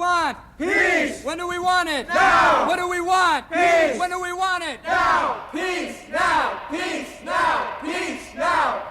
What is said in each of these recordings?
want? Peace! When do we want it? Now! What do we want? Peace! When do we want it? Now! Peace! Now! Peace! Now! Peace! Now!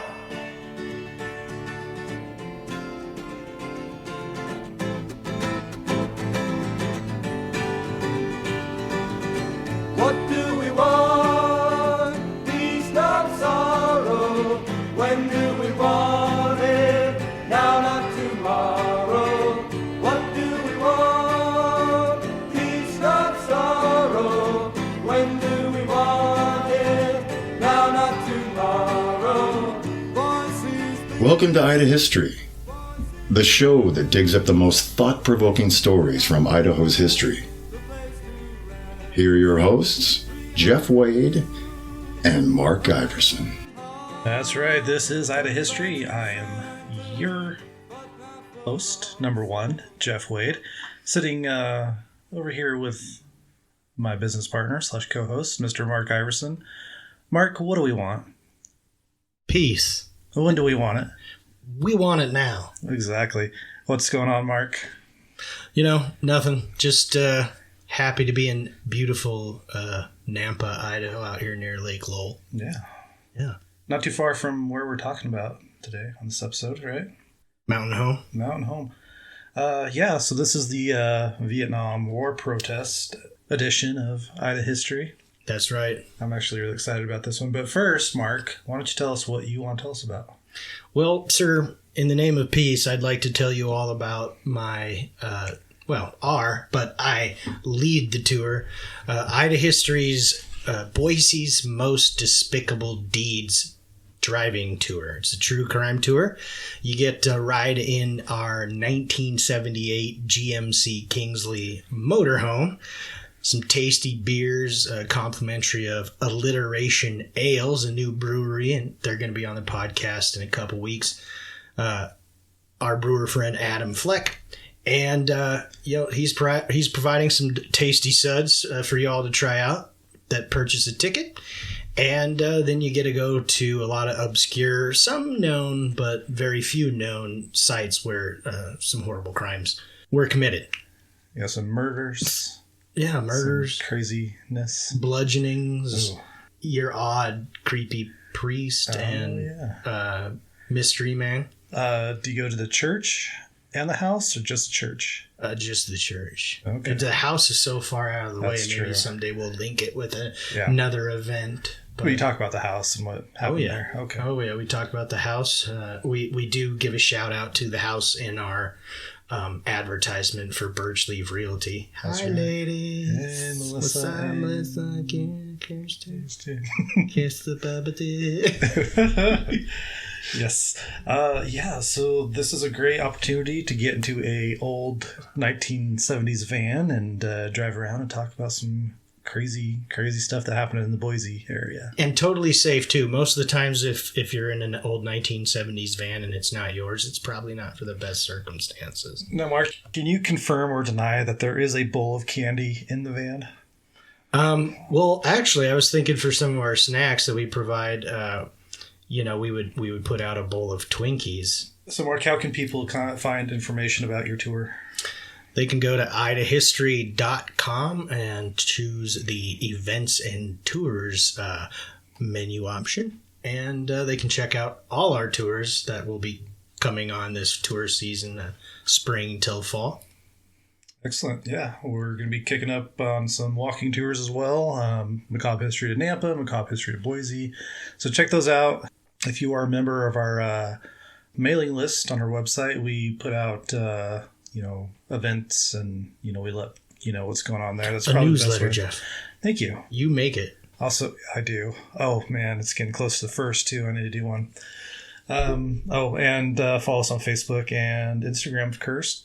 What do we want? Peace, not sorrow. When do we want it? Now, not tomorrow. What do we want? Peace, not sorrow. When do we want it? Now, not tomorrow. Welcome to Ida History, the show that digs up the most thought-provoking stories from Idaho's history. Here are your hosts, Jeff Wade and Mark Iverson. That's right, this is Ida History. I am your host, number one, Jeff Wade, sitting over here with my business partner / co-host, Mr. Mark Iverson. Mark, what do we want? Peace. When do we want it? We want it now. Exactly. What's going on, Mark? You know, nothing. Just happy to be in beautiful Nampa, Idaho, out here near Lake Lowell. Yeah. Not too far from where we're talking about today on this episode, right? Mountain Home. Mountain Home. So this is the Vietnam War protest edition of Ida History. That's right. I'm actually really excited about this one. But first, Mark, why don't you tell us what you want to tell us about? Well, sir, in the name of peace, I'd like to tell you all about my, but I lead the tour. Ida History's Boise's Most Despicable Deeds driving tour. It's a true crime tour. You get to ride in our 1978 GMC Kingsley motorhome. Some tasty beers, complimentary of Alliteration Ales, a new brewery, and they're going to be on the podcast in a couple weeks. Our brewer friend Adam Fleck, and he's providing some tasty suds for y'all to try out that purchase a ticket, and then you get to go to a lot of obscure, some known but very few known sites where some horrible crimes were committed. Yeah, some murders. Yeah, murders, some craziness, bludgeonings, Ooh. Your odd, creepy priest, and mystery man. Do you go to the church and the house, or just the church? Just the church. Okay. The house is so far out of the That's way. Maybe true. someday we'll link it with another event. But you talk about the house and what happened there. Okay. Oh yeah, we talk about the house. We do give a shout out to the house in our advertisement for Birchleaf Realty. That's Hi, right. ladies. Hey, Melissa. What's up, Hey. Melissa? Kiss the puppet. Yes. So this is a great opportunity to get into a old 1970s van and drive around and talk about some crazy stuff that happened in the Boise area. And totally safe, too. Most of the times, if you're in an old 1970s van and it's not yours, it's probably not for the best circumstances. Now, Mark, can you confirm or deny that there is a bowl of candy in the van? Well, actually, I was thinking for some of our snacks that we provide, we would put out a bowl of Twinkies. So, Mark, how can people find information about your tour? They can go to idahistory.com and choose the events and tours menu option. And they can check out all our tours that will be coming on this tour season, spring till fall. Excellent. Yeah, we're going to be kicking up some walking tours as well. Macabre History to Nampa, Macabre History to Boise. So check those out. If you are a member of our mailing list on our website, we put out events, and we let what's going on there. That's a probably newsletter, the best way. Jeff. Thank you. You make it. Also, I do. Oh man, it's getting close to the first too. I need to do one. And follow us on Facebook and Instagram,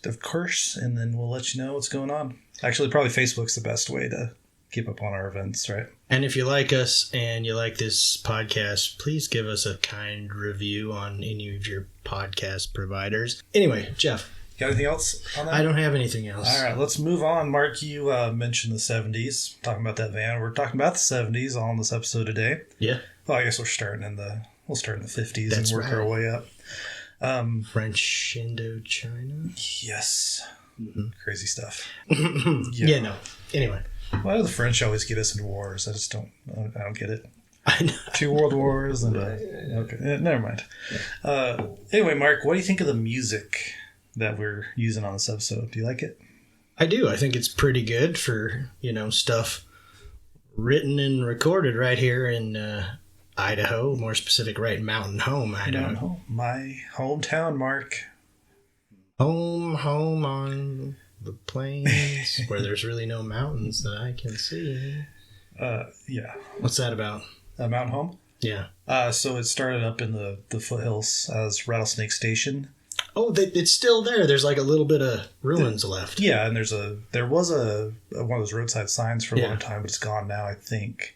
of course, and then we'll let you know what's going on. Actually, probably Facebook's the best way to keep up on our events, right? And if you like us and you like this podcast, please give us a kind review on any of your podcast providers. Anyway, Jeff. Got anything else on that? I don't have anything else. All right, let's move on. Mark, you mentioned the 70s, talking about that van. We're talking about the 70s on this episode today. Yeah. Well, I guess we'll start in the 50s That's and work right. our way up. French Indochina? Yes. crazy stuff. Yeah, no. Anyway. Why do the French always get us into wars? I just I don't get it. I know. 2 world wars and okay, never mind. Anyway, Mark, what do you think of the music that we're using on this episode? Do you like it? I do. I think it's pretty good for, stuff written and recorded right here in Idaho, more specific, right in Mountain Home, Idaho. My hometown, Mark. Home on the plains where there's really no mountains that I can see. Yeah. What's that about? Mountain Home? Yeah. So it started up in the foothills as Rattlesnake Station. Oh, it's still there. There's like a little bit of ruins left. Yeah, and there was one of those roadside signs for a long time, but it's gone now, I think.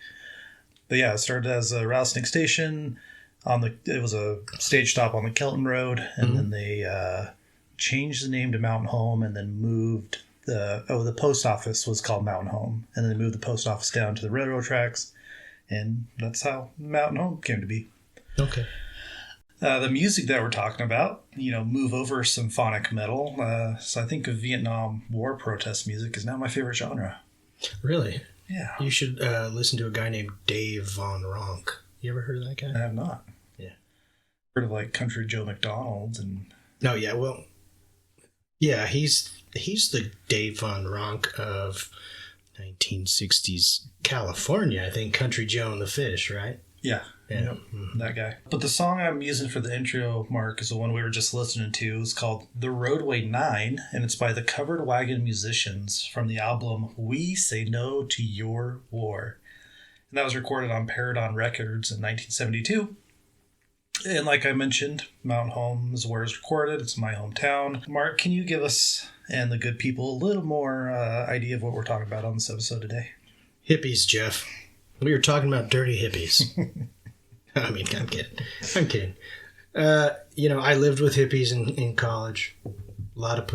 But yeah, it started as a Rattlesnake Station. It was a stage stop on the Kelton Road, and then they changed the name to Mountain Home, and then moved the post office was called Mountain Home, and then they moved the post office down to the railroad tracks, and that's how Mountain Home came to be. Okay. The music that we're talking about, move over symphonic metal. So I think of Vietnam War protest music is now my favorite genre. Really? Yeah. You should listen to a guy named Dave Von Ronk. You ever heard of that guy? I have not. Yeah. Heard of like Country Joe McDonald and. No, yeah, well, yeah, he's the Dave Von Ronk of 1960s California. I think Country Joe and the Fish, right? Yeah. Yeah. That guy. But the song I'm using for the intro, Mark, is the one we were just listening to. It's called The Roadway 9, and it's by the Covered Wagon Musicians from the album We Say No to Your War. And that was recorded on Paradon Records in 1972. And like I mentioned, Mountain Home is where it's recorded. It's my hometown. Mark, can you give us and the good people a little more idea of what we're talking about on this episode today? Hippies, Jeff. We were talking about dirty hippies. I mean, I'm kidding. I lived with hippies in college. A lot of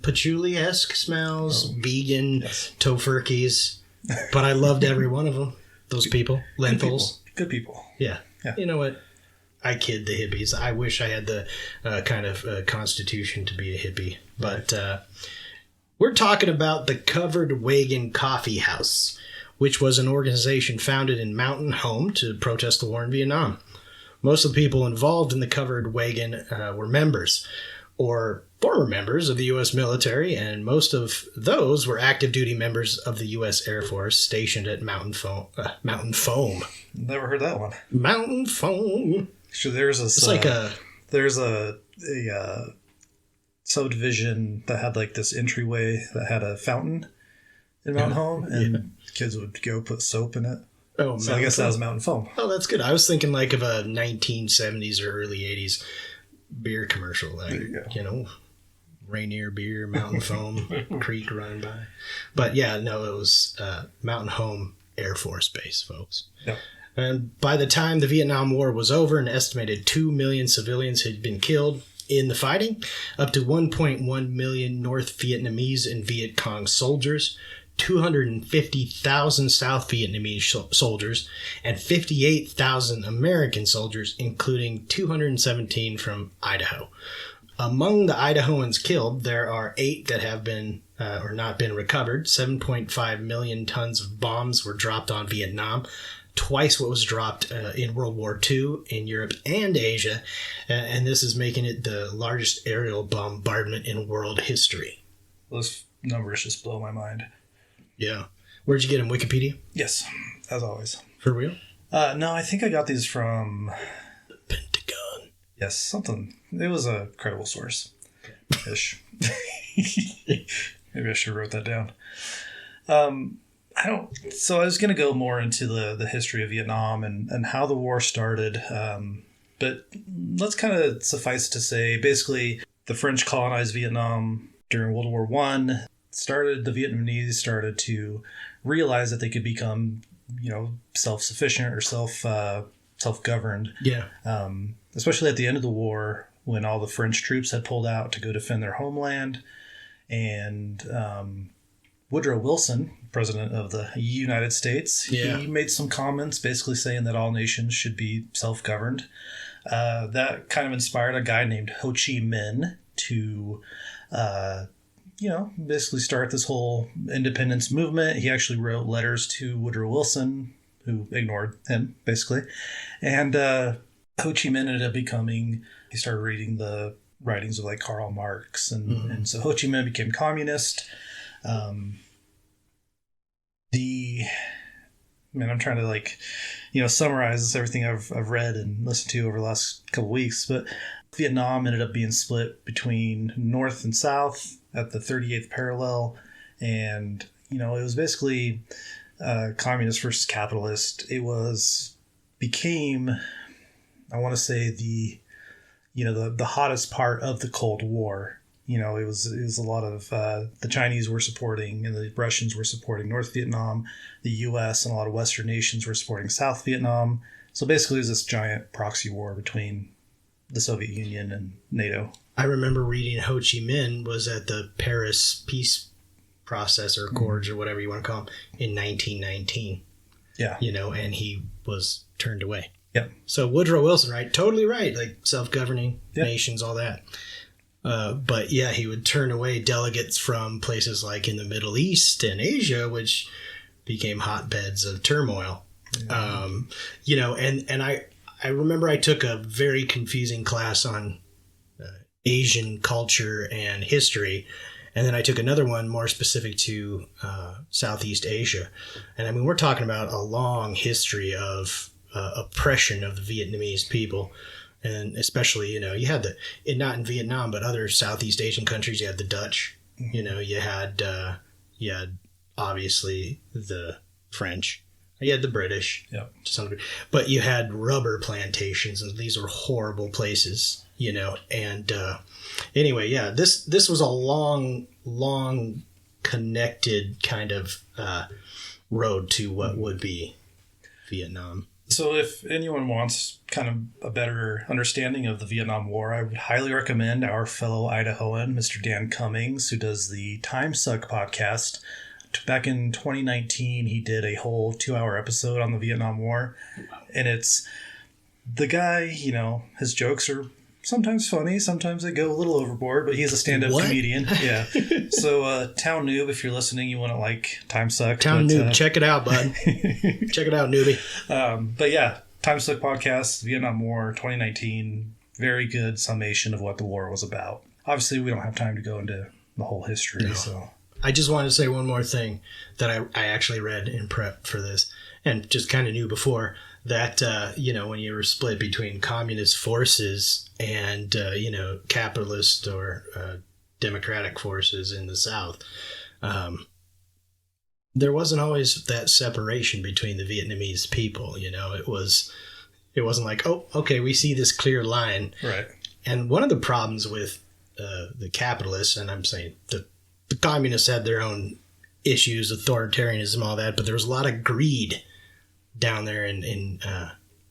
patchouli-esque smells, vegan, tofurkeys. But I loved every one of them. Those people. Lentils. Good people. Yeah. Yeah. You know what? I kid the hippies. I wish I had the kind of constitution to be a hippie. But we're talking about the Covered Wagon Coffee House, which was an organization founded in Mountain Home to protest the war in Vietnam. Most of the people involved in the Covered Wagon were members or former members of the U.S. military, and most of those were active duty members of the U.S. Air Force stationed at Mountain Foam. Never heard that one. Mountain Foam. So there's a subdivision that had like this entryway that had a fountain in Mountain Home, and kids would go put soap in it. Oh, so I guess that was Mountain Foam. Oh, that's good. I was thinking like of a 1970s or early 80s beer commercial. Like, there you go. Rainier beer, Mountain Foam, creek running by. But yeah, no, it was Mountain Home Air Force Base, folks. Yep. And by the time the Vietnam War was over, an estimated 2 million civilians had been killed in the fighting, up to 1.1 million North Vietnamese and Viet Cong soldiers, 250,000 South Vietnamese soldiers, and 58,000 American soldiers, including 217 from Idaho. Among the Idahoans killed, there are 8 that have been or not been recovered. 7.5 million tons of bombs were dropped on Vietnam, twice what was dropped in World War II in Europe and Asia, and this is making it the largest aerial bombardment in world history. Those numbers just blow my mind. Yeah. Where'd you get them? Wikipedia? Yes, as always. For real? No, I think I got these from... The Pentagon. Yes, something. It was a credible source. Ish. Maybe I should have wrote that down. So I was going to go more into the history of Vietnam and how the war started. But let's kind of suffice to say, basically, the French colonized Vietnam during World War I. The Vietnamese started to realize that they could become, self-sufficient or self-governed. Yeah. Especially at the end of the war, when all the French troops had pulled out to go defend their homeland. And Woodrow Wilson, president of the United States, he made some comments basically saying that all nations should be self-governed. That kind of inspired a guy named Ho Chi Minh to basically start this whole independence movement. He actually wrote letters to Woodrow Wilson, who ignored him, basically. And Ho Chi Minh ended up he started reading the writings of like Karl Marx. And so Ho Chi Minh became communist. I'm trying to summarize everything I've read and listened to over the last couple of weeks. But Vietnam ended up being split between North and South at the 38th parallel. And, it was basically communist versus capitalist. It became, I want to say, the hottest part of the Cold War. It was a lot of the Chinese were supporting and the Russians were supporting North Vietnam. The U.S. and a lot of Western nations were supporting South Vietnam. So basically, it was this giant proxy war between the Soviet Union and NATO. I remember reading Ho Chi Minh was at the Paris Peace Process or Accords or whatever you want to call them in 1919. Yeah. And he was turned away. Yep. So Woodrow Wilson, right? Totally right. Like self-governing nations, all that. But yeah, he would turn away delegates from places like in the Middle East and Asia, which became hotbeds of turmoil. And I remember I took a very confusing class on Asian culture and history. And then I took another one more specific to Southeast Asia. And we're talking about a long history of oppression of the Vietnamese people. And especially, you had not in Vietnam, but other Southeast Asian countries, you had the Dutch, you had obviously the French, you had the British, to some degree, but you had rubber plantations, and these were horrible places, and anyway, this was a long connected kind of road to what would be Vietnam. So if anyone wants kind of a better understanding of the Vietnam War, I would highly recommend our fellow Idahoan, Mr. Dan Cummings, who does the Time Suck podcast. Back in 2019, he did a whole 2-hour episode on the Vietnam War. And it's the guy, his jokes are sometimes funny, sometimes they go a little overboard, but he's a stand-up comedian. Yeah. So, Town Noob, if you're listening, you want to like Time Suck. Town Noob, check it out, bud. Check it out, newbie. But yeah, Time Suck podcast, Vietnam War, 2019. Very good summation of what the war was about. Obviously, we don't have time to go into the whole history. No. So I just wanted to say one more thing that I actually read in prep for this, and just kind of knew before, that, when you were split between communist forces and, capitalist or democratic forces in the South, there wasn't always that separation between the Vietnamese people. It wasn't like, oh, okay, we see this clear line. Right. And one of the problems with the capitalists, and I'm saying the communists had their own issues, authoritarianism, all that, but there was a lot of greed down there in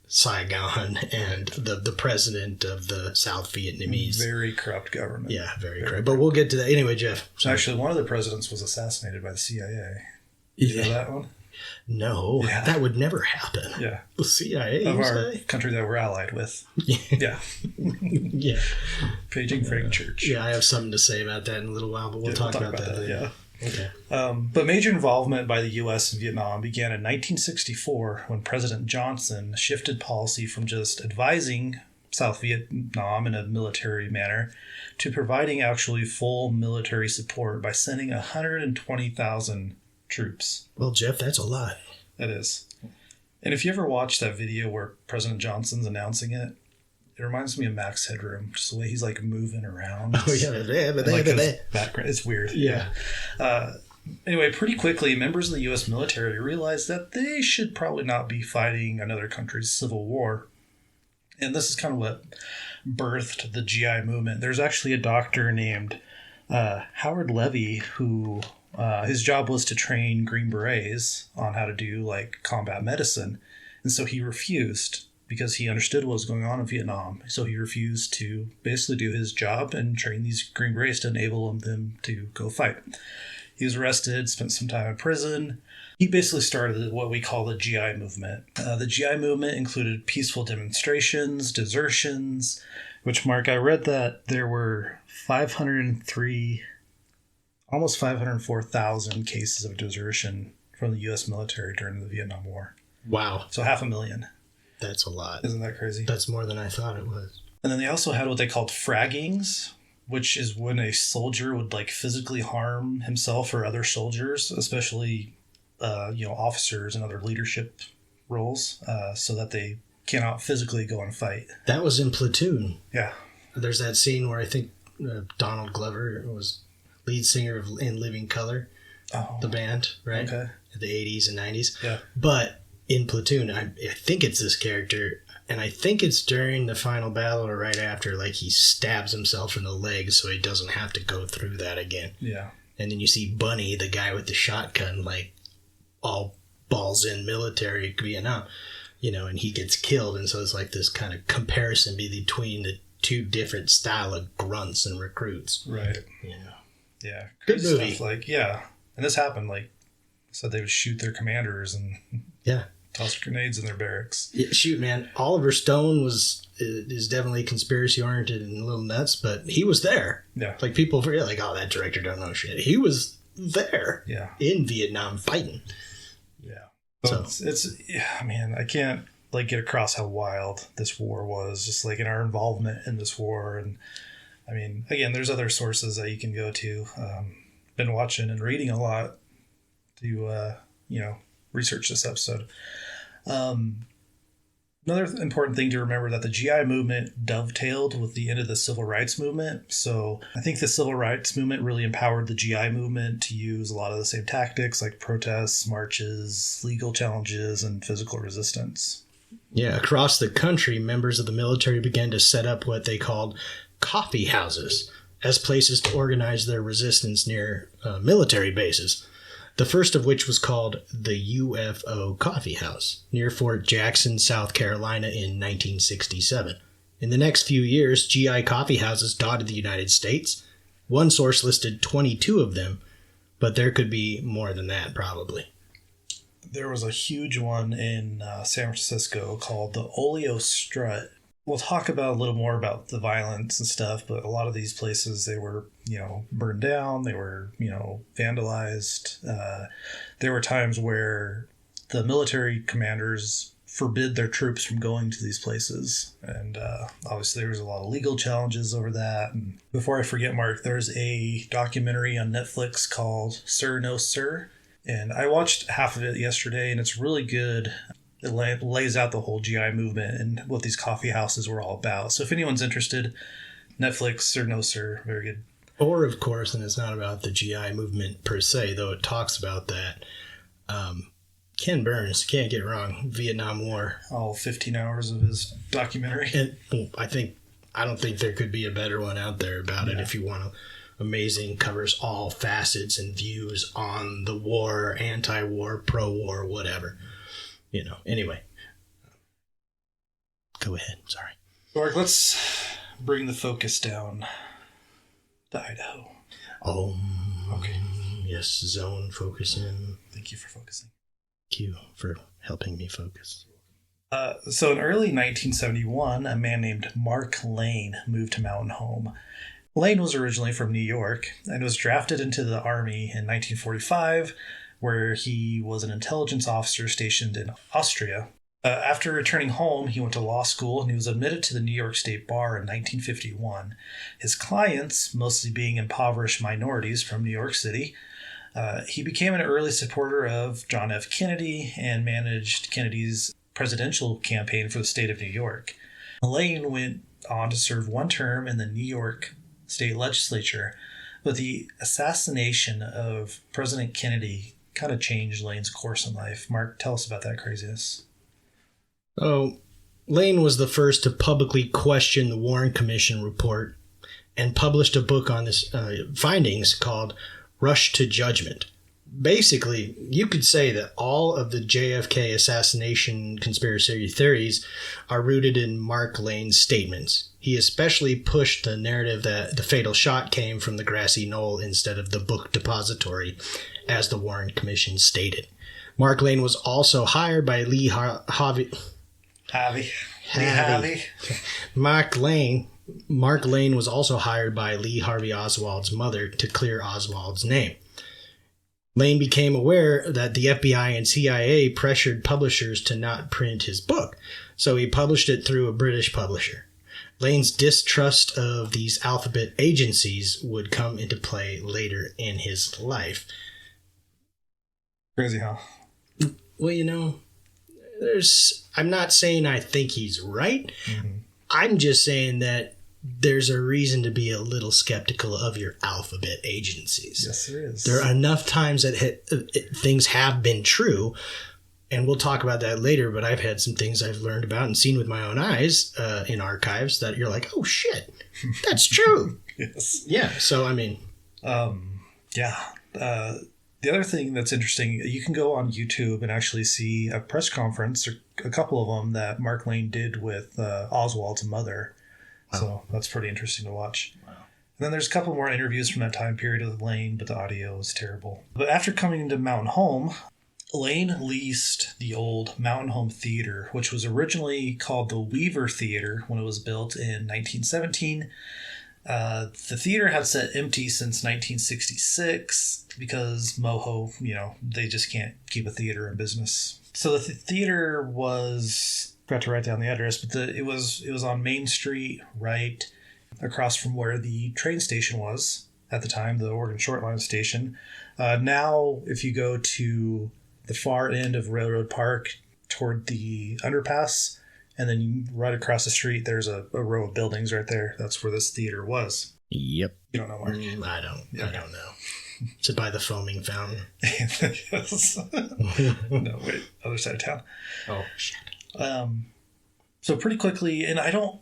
Saigon, and the president of the South Vietnamese. Very corrupt government. Yeah, very corrupt. But we'll get to that. Anyway, Jeff. Sorry. Actually, one of the presidents was assassinated by the CIA. Did you know that one? No, that would never happen. Yeah. The CIA, of our country that we're allied with. Yeah. Yeah. Paging Frank Church. Yeah, I have something to say about that in a little while, but we'll talk about that later. Yeah. Okay. But major involvement by the U.S. in Vietnam began in 1964 when President Johnson shifted policy from just advising South Vietnam in a military manner to providing actually full military support by sending 120,000 troops. Well, Jeff, that's a lot. That is. And if you ever watch that video where President Johnson's announcing it, it reminds me of Max Headroom, just the way he's like moving around. Oh, yeah. Like his background. It's weird. Yeah. Anyway, pretty quickly, members of the U.S. military realized that they should probably not be fighting another country's civil war. And this is kind of what birthed the GI movement. There's actually a doctor named Howard Levy who his job was to train Green Berets on how to do like combat medicine. And so he refused because he understood what was going on in Vietnam. So he refused to basically do his job and train these Green Berets to enable them to go fight. He was arrested, spent some time in prison. He basically started what we call the GI movement. The GI movement included peaceful demonstrations, desertions, which, Mark, I read that there were 503 almost 504,000 cases of desertion from the U.S. military during the Vietnam War. Wow. So 500,000. That's a lot. Isn't that crazy? That's more than I thought it was. And then they also had what they called fraggings, which is when a soldier would like physically harm himself or other soldiers, especially officers and other leadership roles, so that they cannot physically go and fight. That was in Platoon. Yeah. There's that scene where I think Donald Glover was lead singer in Living Color, the band, right? Okay. The 80s and 90s. Yeah. But in Platoon, I think it's this character, and I think it's during the final battle or right after, like he stabs himself in the leg so he doesn't have to go through that again. Yeah. And then you see Bunny, the guy with the shotgun, like all balls in military Vietnam, and he gets killed. And so it's like this kind of comparison between the two different style of grunts and recruits. Right. Yeah. Good Crazy movie. stuff. Like, yeah. And this happened, like, so they would shoot their commanders and toss grenades in their barracks. Yeah, shoot, man. Oliver Stone is definitely conspiracy oriented and a little nuts, but he was there. Yeah. Like people forget, like, oh, that director don't know shit. He was there. Yeah. In Vietnam fighting. Yeah. So it's man, I can't like get across how wild this war was, just like in our involvement in this war. And I mean, again, there's other sources that you can go to. Been watching and reading a lot to research this episode. Another important thing to remember that the GI movement dovetailed with the end of the civil rights movement. So I think the civil rights movement really empowered the GI movement to use a lot of the same tactics like protests, marches, legal challenges, and physical resistance. yeah, across the country, members of the military began to set up what they called coffee houses as places to organize their resistance near military bases. The first of which was called the UFO Coffee House near Fort Jackson, South Carolina in 1967. In the next few years, GI coffee houses dotted the United States. One source listed 22 of them, but there could be more than that probably. There was a huge one in San Francisco called the Oleo Strut. We'll talk about a little more about the violence and stuff, but a lot of these places, they were, burned down. They were, vandalized. There were times where the military commanders forbid their troops from going to these places. And obviously there was a lot of legal challenges over that. And before I forget, Mark, there's a documentary on Netflix called Sir No Sir. And I watched half of it yesterday, and it's really good. It lays out the whole GI movement and what these coffee houses were all about. So if anyone's interested, Netflix, Sir No Sir, very good. Or, of course, and it's not about the GI movement per se, though it talks about that. Ken Burns, can't get wrong, Vietnam War. All 15 hours of his documentary. And I don't think there could be a better one out there about it if you want to. Amazing, covers all facets and views on the war, anti-war, pro-war, whatever. Anyway. Go ahead, sorry. Mark, let's bring the focus down to Idaho. Okay. Yes, zone, focus in. Thank you for focusing. Thank you for helping me focus. So in early 1971, a man named Mark Lane moved to Mountain Home. Lane was originally from New York and was drafted into the Army in 1945, where he was an intelligence officer stationed in Austria. After returning home, he went to law school and he was admitted to the New York State Bar in 1951. His clients, mostly being impoverished minorities from New York City, he became an early supporter of John F. Kennedy and managed Kennedy's presidential campaign for the state of New York. Lane went on to serve one term in the New York State Legislature, but the assassination of President Kennedy kind of changed Lane's course in life. Mark, tell us about that craziness. Oh, Lane was the first to publicly question the Warren Commission report and published a book on this findings called Rush to Judgment. Basically, you could say that all of the JFK assassination conspiracy theories are rooted in Mark Lane's statements. He especially pushed the narrative that the fatal shot came from the grassy knoll instead of the book depository, as the Warren Commission stated. Mark Lane was also hired by Lee Harvey. Harvey. Mark Lane Mark Lane was also hired by Lee Harvey Oswald's mother to clear Oswald's name. Lane became aware that the FBI and CIA pressured publishers to not print his book, so he published it through a British publisher. Lane's distrust of these alphabet agencies would come into play later in his life. Crazy, huh? Well, you know, I'm not saying I think he's right. Mm-hmm. I'm just saying that there's a reason to be a little skeptical of your alphabet agencies. Yes, there is. There are enough times that things have been true, and we'll talk about that later, but I've had some things I've learned about and seen with my own eyes in archives that you're like, oh, shit, that's true. Yes. Yeah, so, I mean... The other thing that's interesting, you can go on YouTube and actually see a press conference, or a couple of them, that Mark Lane did with Oswald's mother. Wow. So that's pretty interesting to watch. Wow. And then there's a couple more interviews from that time period with Lane, but the audio is terrible. But after coming into Mountain Home, Lane leased the old Mountain Home Theater, which was originally called the Weaver Theater when it was built in 1917. The theater had sat empty since 1966 because Moho, they just can't keep a theater in business. So the theater was, forgot to write down the address, but it was on Main Street, right across from where the train station was at the time, the Oregon Short Line station. Now, if you go to the far end of Railroad Park toward the underpass, and then right across the street, there's a row of buildings right there. That's where this theater was. Yep. You don't know, Mark? I don't know. Is it by the foaming fountain? Yes. No, wait. Other side of town. Oh, shit. So pretty quickly, and I don't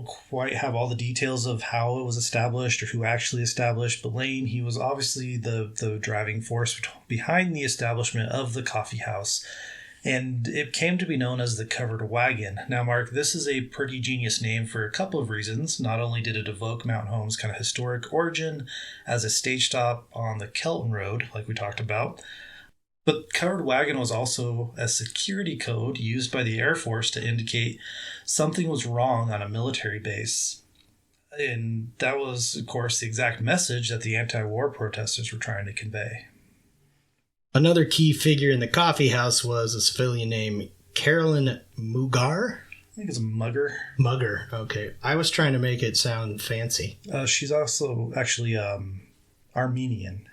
quite have all the details of how it was established or who actually established, but Lane, he was obviously the driving force behind the establishment of the coffee house. And it came to be known as the Covered Wagon. Now, Mark, this is a pretty genius name for a couple of reasons. Not only did it evoke Mountain Home's kind of historic origin as a stage stop on the Kelton Road, like we talked about, but Covered Wagon was also a security code used by the Air Force to indicate something was wrong on a military base. And that was, of course, the exact message that the anti-war protesters were trying to convey. Another key figure in the coffee house was a civilian named Carolyn Mugar. I think it's a Mugger. Mugger, okay. I was trying to make it sound fancy. She's also actually Armenian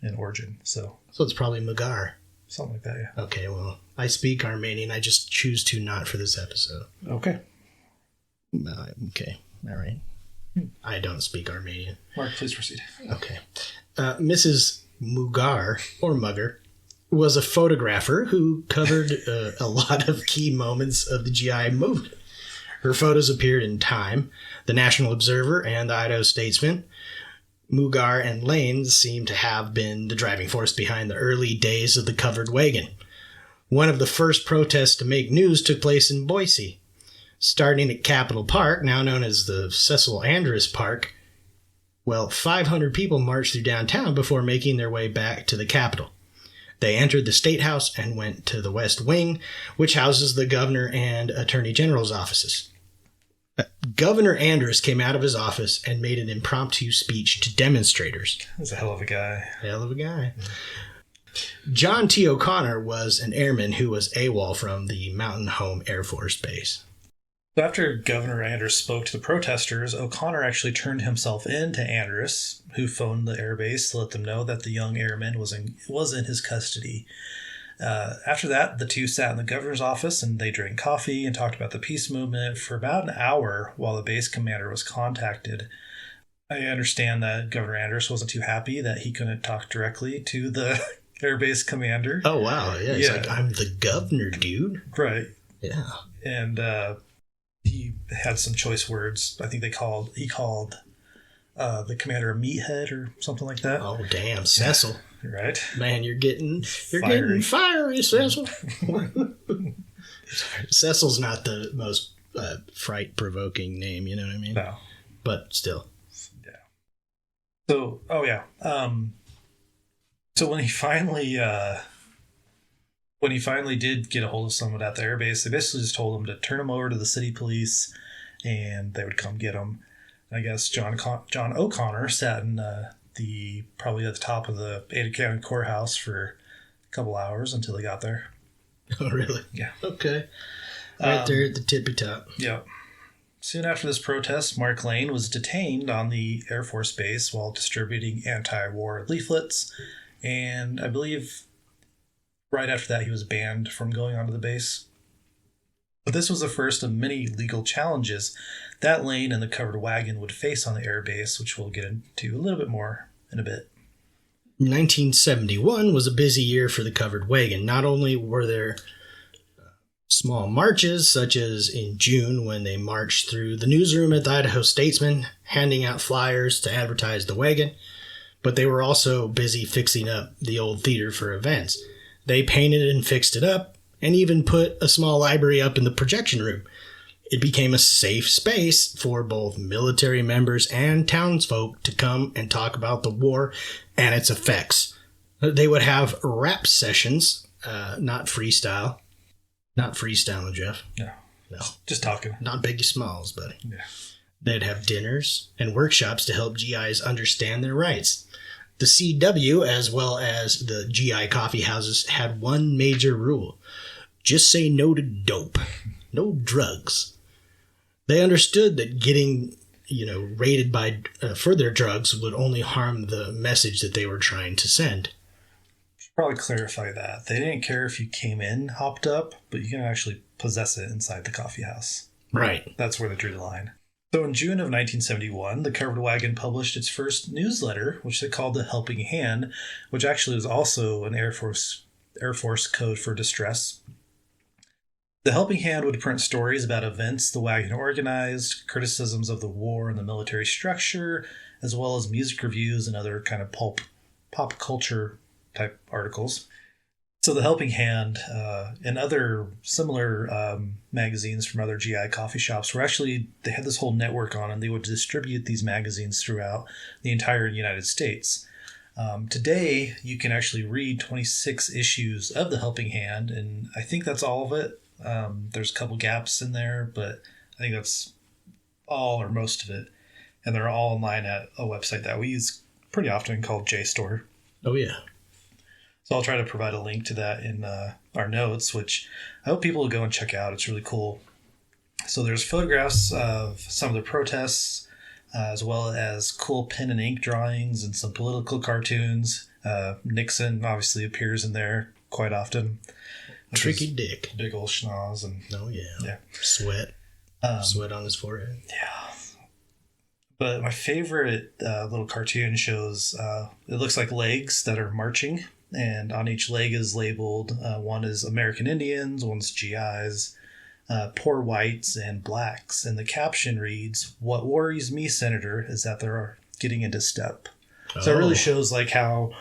in origin, so it's probably Mugar. Something like that, yeah. Okay, well, I speak Armenian. I just choose to not for this episode. Okay. Okay, all right. I don't speak Armenian. Mark, please proceed. Okay. Mrs. Mugar, or Mugger, was a photographer who covered a lot of key moments of the GI movement. Her photos appeared in Time, the National Observer, and the Idaho Statesman. Mugar and Lane seem to have been the driving force behind the early days of the Covered Wagon. One of the first protests to make news took place in Boise. Starting at Capitol Park, now known as the Cecil Andrus Park, 500 people marched through downtown before making their way back to the Capitol. They entered the State House and went to the West Wing, which houses the governor and attorney general's offices. Governor Andrus came out of his office and made an impromptu speech to demonstrators. He's a hell of a guy. Hell of a guy. John T. O'Connor was an airman who was AWOL from the Mountain Home Air Force Base. After Governor Andrus spoke to the protesters, O'Connor actually turned himself in to Andrus, who phoned the airbase to let them know that the young airman was in his custody. After that, the two sat in the governor's office and they drank coffee and talked about the peace movement for about an hour while the base commander was contacted. I understand that Governor Andrus wasn't too happy that he couldn't talk directly to the airbase commander. Oh, wow. Yeah, he's like, I'm the governor, dude. Right. Yeah. And he had some choice words. I think he called the commander a meathead or something like that. Oh, damn. Cecil. Right. Man, you're getting fiery, Cecil. Cecil's not the most fright-provoking name, you know what I mean? No. But still. Yeah. So, so when he finally did get a hold of someone at the airbase, they basically just told him to turn him over to the city police and they would come get them. I guess John O'Connor sat in probably at the top of the Ada County Courthouse for a couple hours until they got there. Oh, really? Yeah. Okay. Right there at the tippy top. Yeah. Soon after this protest, Mark Lane was detained on the Air Force Base while distributing anti-war leaflets, and I believe right after that he was banned from going onto the base. But this was the first of many legal challenges that Lane and the Covered Wagon would face on the air base, which we'll get into a little bit more in a bit. 1971 was a busy year for the Covered Wagon. Not only were there small marches, such as in June when they marched through the newsroom at the Idaho Statesman, handing out flyers to advertise the wagon, but they were also busy fixing up the old theater for events. They painted and fixed it up, and even put a small library up in the projection room. It became a safe space for both military members and townsfolk to come and talk about the war and its effects. They would have rap sessions, not freestyle. Not freestyling, Jeff. No. Just talking. Not Biggie Smalls, buddy. Yeah. They'd have dinners and workshops to help GIs understand their rights. The CW, as well as the GI coffee houses, had one major rule. Just say no to dope. No drugs. They understood that getting, raided by further drugs would only harm the message that they were trying to send. Probably clarify that. They didn't care if you came in hopped up, but you can actually possess it inside the coffee house. Right. That's where they drew the line. So in June of 1971, the Covered Wagon published its first newsletter, which they called the Helping Hand, which actually was also an Air Force code for distress. The Helping Hand would print stories about events the wagon organized, criticisms of the war and the military structure, as well as music reviews and other kind of pop culture type articles. So the Helping Hand and other similar magazines from other GI coffee shops they had this whole network on, and they would distribute these magazines throughout the entire United States. Today, you can actually read 26 issues of the Helping Hand, and I think that's all of it. There's a couple gaps in there, but I think that's all or most of it. And they're all online at a website that we use pretty often called JSTOR. Oh, yeah. So I'll try to provide a link to that in our notes, which I hope people will go and check out. It's really cool. So there's photographs of some of the protests, as well as cool pen and ink drawings and some political cartoons. Nixon obviously appears in there quite often. Tricky Dick. Big old schnoz. And, oh, yeah. Yeah. Sweat. Sweat on his forehead. Yeah. But my favorite little cartoon shows, it looks like legs that are marching. And on each leg is labeled, one is American Indians, one's GIs, poor whites, and blacks. And the caption reads, "What worries me, Senator, is that they're getting into step." So it really shows like how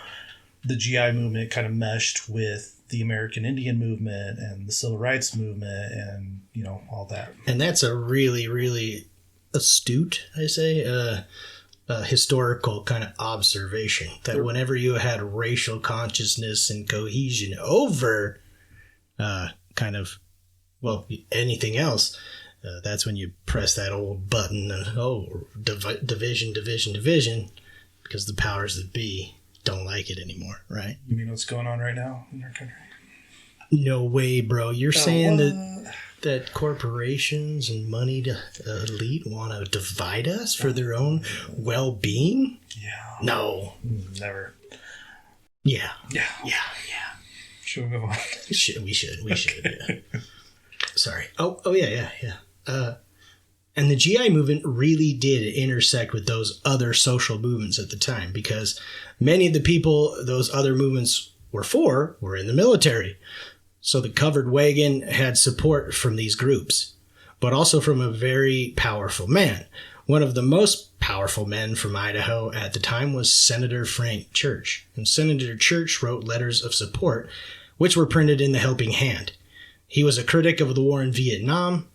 the GI movement kind of meshed with the American Indian movement and the Civil Rights movement and, all that. And that's a really, really astute, I say, historical kind of observation that whenever you had racial consciousness and cohesion over anything else, that's when you press that old button and division, because the powers that be don't like it anymore, right? You mean what's going on right now in our country? No way, bro. You're saying that corporations and moneyed elite want to divide us for their own well-being? Yeah. No. Never. Yeah. Yeah. Should we move on? We should. Yeah. Sorry. Oh, yeah. And the GI movement really did intersect with those other social movements at the time, because many of the people those other movements were in the military. So the Covered Wagon had support from these groups, but also from a very powerful man. One of the most powerful men from Idaho at the time was Senator Frank Church. And Senator Church wrote letters of support, which were printed in the Helping Hand. He was a critic of the war in Vietnam,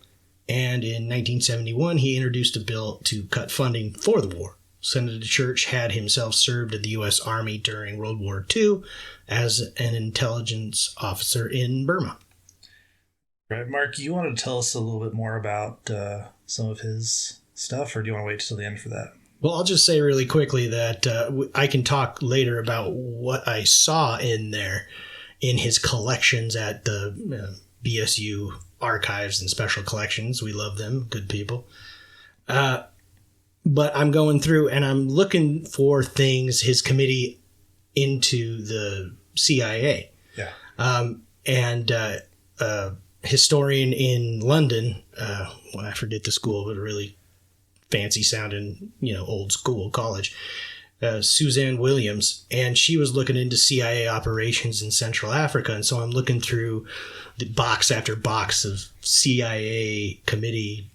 and in 1971, he introduced a bill to cut funding for the war. Senator Church had himself served in the U.S. Army during World War II as an intelligence officer in Burma. Right, Mark, you want to tell us a little bit more about some of his stuff, or do you want to wait till the end for that? Well, I'll just say really quickly that I can talk later about what I saw in there in his collections at the BSU archives and special collections. We love them. Good people. But I'm going through and I'm looking for things, his committee into the CIA. Yeah. And historian in London, I forget the school, but a really fancy sounding, old school college, Suzanne Williams, and she was looking into CIA operations in Central Africa. And so I'm looking through the box after box of CIA committee,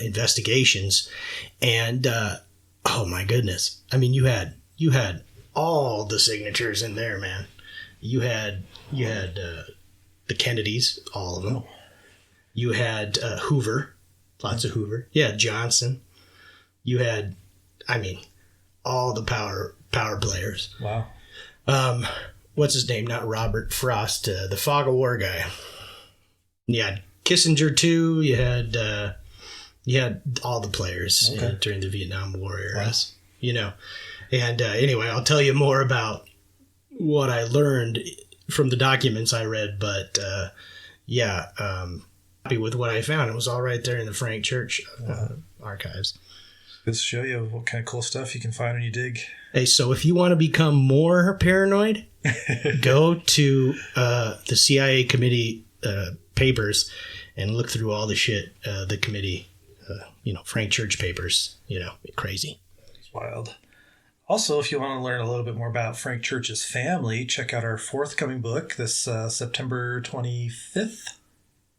investigations. And, oh my goodness. I mean, you had all the signatures in there, man. You had the Kennedys, all of them. You had Hoover, lots of Hoover. Yeah, Johnson. You had, all the power players. Wow. What's his name? Not Robert Frost, the Fog of War guy. Yeah, Kissinger too. You had all the players during the Vietnam War era. Wow. And anyway, I'll tell you more about what I learned from the documents I read, but happy with what I found. It was all right there in the Frank Church archives. Let's show you what kind of cool stuff you can find when you dig. Hey, so if you want to become more paranoid, go to the CIA committee papers and look through all the shit the committee, Frank Church papers, crazy. It's wild. Also, if you want to learn a little bit more about Frank Church's family, check out our forthcoming book this September 25th.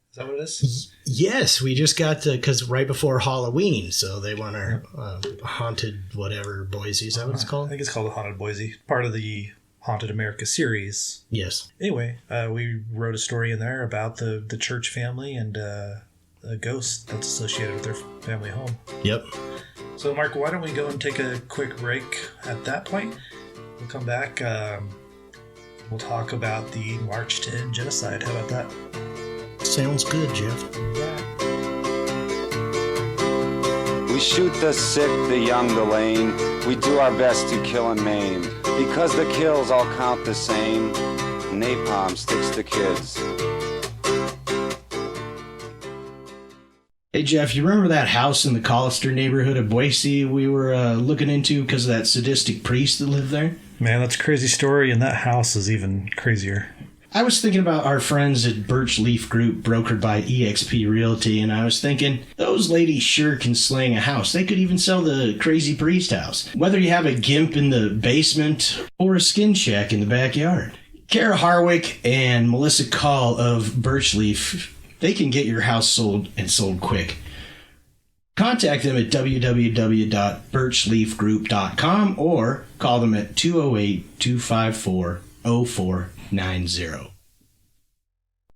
Is that what it is? Yes, we just got because right before Halloween, so they want our Haunted whatever Boise. Is that what it's called? I think it's called Haunted Boise, part of the Haunted America series. Yes. Anyway, we wrote a story in there about the Church family and a ghost that's associated with their family home. Yep. So, Mark, why don't we go and take a quick break at that point? We'll come back. We'll talk about the March 10 genocide. How about that? Sounds good, Jeff. We shoot the sick, the young, the lame. We do our best to kill and maim. Because the kills all count the same, napalm sticks to kids. Hey, Jeff, you remember that house in the Collister neighborhood of Boise we were looking into because of that sadistic priest that lived there? Man, that's a crazy story, and that house is even crazier. I was thinking about our friends at Birch Leaf Group, brokered by eXp Realty, and I was thinking, those ladies sure can sling a house. They could even sell the crazy priest house. Whether you have a gimp in the basement or a skin shack in the backyard. Kara Harwick and Melissa Call of Birch Leaf, they can get your house sold and sold quick. Contact them at www.birchleafgroup.com or call them at 208-254-0490.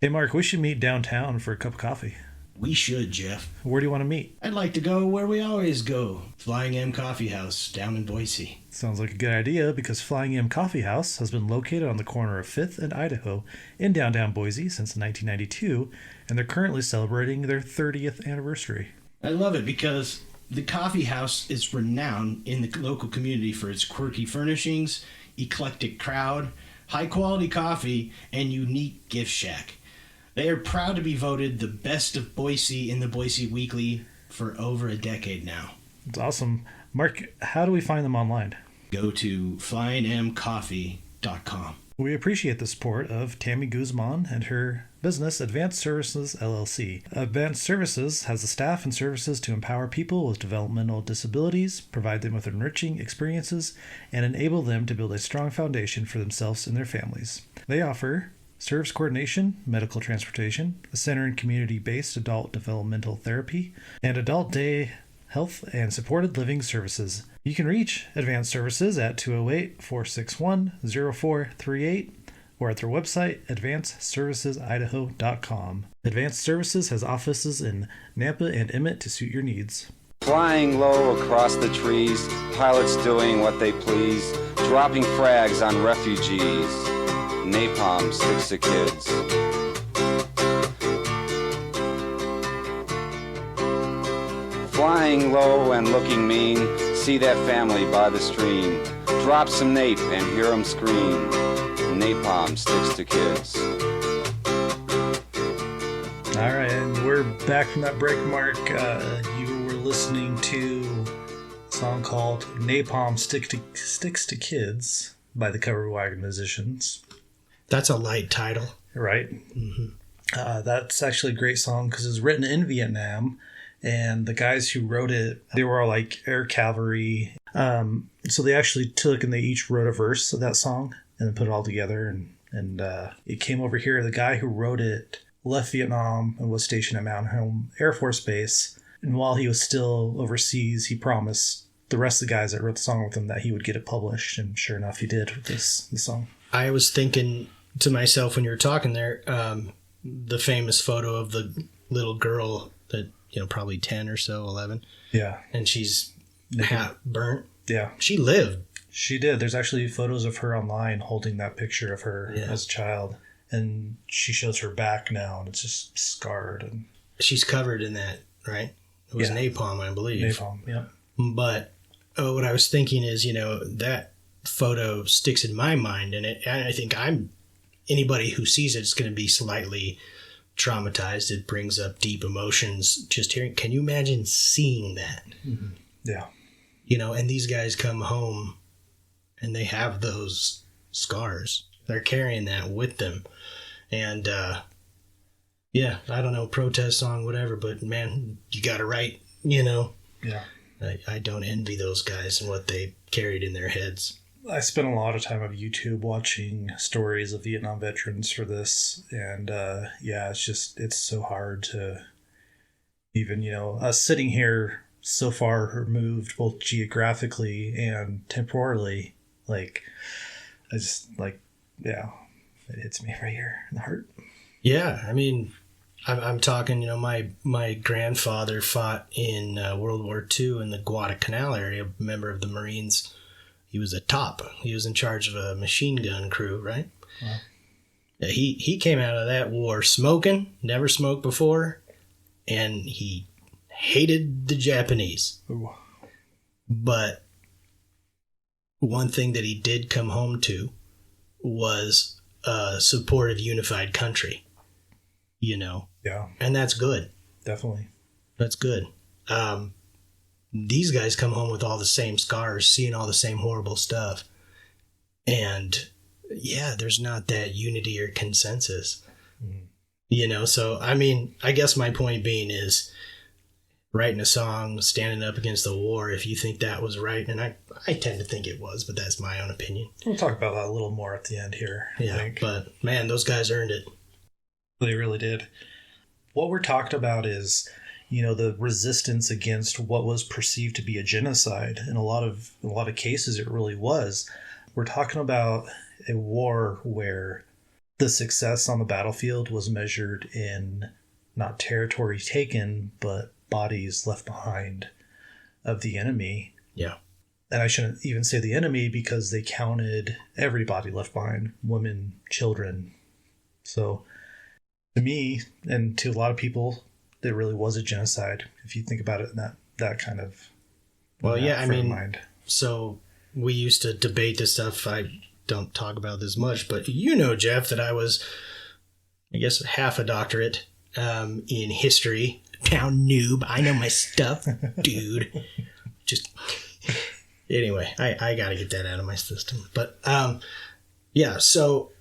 Hey, Mark, we should meet downtown for a cup of coffee. We should, Jeff. Where do you want to meet? I'd like to go where we always go. Flying M Coffee House down in Boise. Sounds like a good idea because Flying M Coffee House has been located on the corner of 5th and Idaho in downtown Boise since 1992, and they're currently celebrating their 30th anniversary. I love it because the coffee house is renowned in the local community for its quirky furnishings, eclectic crowd, high-quality coffee, and unique gift shack. They are proud to be voted the best of Boise in the Boise Weekly for over a decade now. It's awesome. Mark, how do we find them online? Go to flyingmcoffee.com. We appreciate the support of Tammy Guzman and her business, Advanced Services, LLC. Advanced Services has the staff and services to empower people with developmental disabilities, provide them with enriching experiences, and enable them to build a strong foundation for themselves and their families. They offer service coordination, medical transportation, a center and community-based adult developmental therapy, and adult day health and supported living services. You can reach Advanced Services at 208-461-0438 or at their website, advancedservicesidaho.com. Advanced Services has offices in Nampa and Emmett to suit your needs. Flying low across the trees, pilots doing what they please, dropping frags on refugees. Napalm sticks to kids. laying low and looking mean. See that family by the stream. Drop some nape and hear 'em scream. Napalm sticks to kids. All right, and we're back from that break, Mark. You were listening to a song called Napalm Sticks to Kids by the Covered Wagon Musicians. That's a light title. Right. That's actually a great song because it was written in Vietnam, and the guys who wrote it, they were all like air cavalry. So they actually took and they each wrote a verse of that song and then put it all together, and it came over here. The guy who wrote it left Vietnam and was stationed at Mountain Home Air Force Base, and while he was still overseas, he promised the rest of the guys that wrote the song with him that he would get it published, and sure enough, he did with this song. I was thinking to myself when you were talking there, the famous photo of the little girl that, probably 10 or so, 11. Yeah. And she's half burnt. Yeah. She lived. She did. There's actually photos of her online holding that picture of her as a child. And she shows her back now, and it's just scarred. And she's covered in that, right? It was napalm, I believe. Napalm, yeah. But what I was thinking is, that photo sticks in my mind, and I think anybody who sees it's going to be slightly traumatized. It brings up deep emotions just hearing. Can you imagine seeing that? Mm-hmm. Yeah. And these guys come home and they have those scars. They're carrying that with them. And, I don't know, protest song, whatever, but man, you got to write, Yeah. I don't envy those guys and what they carried in their heads. I spent a lot of time on YouTube watching stories of Vietnam veterans for this. And, it's so hard to even, us sitting here so far removed, both geographically and temporally, it hits me right here in the heart. Yeah, I mean, I'm talking, my grandfather fought in World War II in the Guadalcanal area, a member of the Marines. He was a top. He was in charge of a machine gun crew, right? Wow. He came out of that war smoking, never smoked before, and he hated the Japanese. Ooh. But one thing that he did come home to was a supportive, unified country, Yeah. And that's good. Definitely. That's good. These guys come home with all the same scars, seeing all the same horrible stuff. And, there's not that unity or consensus. Mm-hmm. So, I mean, I guess my point being is writing a song, standing up against the war, if you think that was right, and I tend to think it was, but that's my own opinion. We'll talk about that a little more at the end here. Yeah, I think. But man, those guys earned it. They really did. What we're talking about is, the resistance against what was perceived to be a genocide. In a lot of cases, it really was. We're talking about a war where the success on the battlefield was measured in not territory taken, but bodies left behind of the enemy. Yeah. And I shouldn't even say the enemy because they counted everybody left behind, women, children. So to me, and to a lot of people, there really was a genocide, if you think about it in that kind of mind. So we used to debate this stuff. I don't talk about this much, but Jeff, that I was, I guess, half a doctorate in history. Town noob. I know my stuff, dude. Just anyway, I got to get that out of my system. But so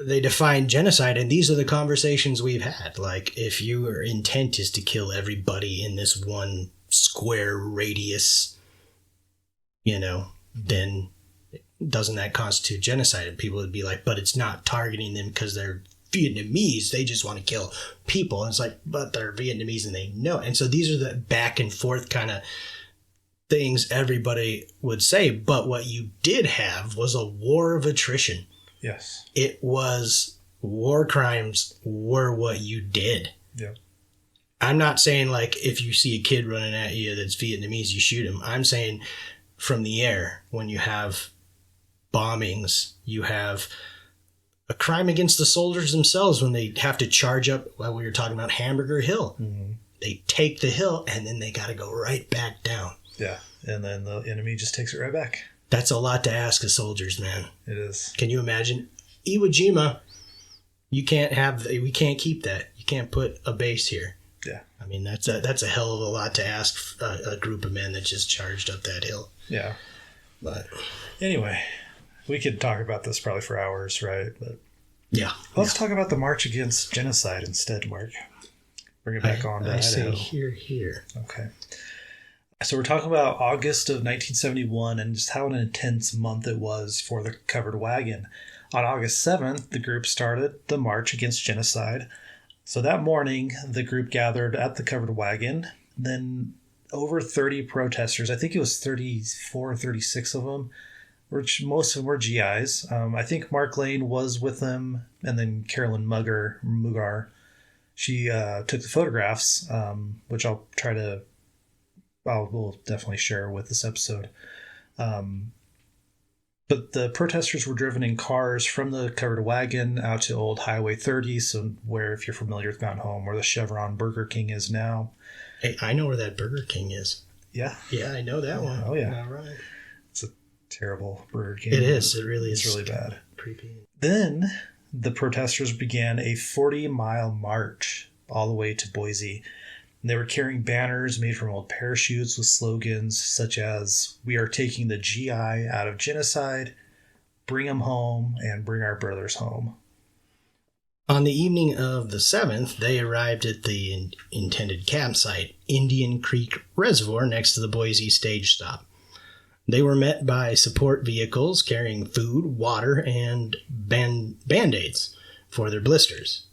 they define genocide, and these are the conversations we've had. Like, if your intent is to kill everybody in this one square radius, then doesn't that constitute genocide? And people would be like, but it's not targeting them because they're Vietnamese. They just want to kill people. And it's like, but they're Vietnamese and they know. And so these are the back and forth kind of things everybody would say. But what you did have was a war of attrition. Yes. It was war crimes were what you did. Yeah. I'm not saying like if you see a kid running at you that's Vietnamese, you shoot him. I'm saying from the air, when you have bombings, you have a crime against the soldiers themselves when they have to charge up. Well, we were talking about Hamburger Hill. Mm-hmm. They take the hill, and then they got to go right back down. Yeah. And then the enemy just takes it right back. That's a lot to ask of soldiers, man. It is. Can you imagine? Iwo Jima, we can't keep that. You can't put a base here. Yeah. I mean, that's a hell of a lot to ask a group of men that just charged up that hill. Yeah. But anyway, we could talk about this probably for hours, right? But yeah. let's talk about the March Against Genocide instead, Mark. Bring it back on to I say Idaho. here. Okay. So we're talking about August of 1971 and just how an intense month it was for the Covered Wagon. On August 7th, the group started the March Against Genocide. So that morning, the group gathered at the Covered Wagon. Then over 30 protesters, I think it was 34 or 36 of them, which most of them were GIs. I think Mark Lane was with them, and then Carolyn Mugar. She took the photographs, which we'll definitely share with this episode. But the protesters were driven in cars from the Covered Wagon out to Old Highway 30, so where, if you're familiar with Mountain Home, where the Chevron Burger King is now. Hey, I know where that Burger King is. Yeah. Yeah, I know that one. Oh, yeah. All right. It's a terrible Burger King. It is. It really is. It's really bad. Creepy. Then the protesters began a 40-mile march all the way to Boise. They were carrying banners made from old parachutes with slogans such as, "We are taking the GI out of genocide, bring them home, and bring our brothers home." On the evening of the 7th, they arrived at the intended campsite, Indian Creek Reservoir, next to the Boise stage stop. They were met by support vehicles carrying food, water, and Band-Aids for their blisters.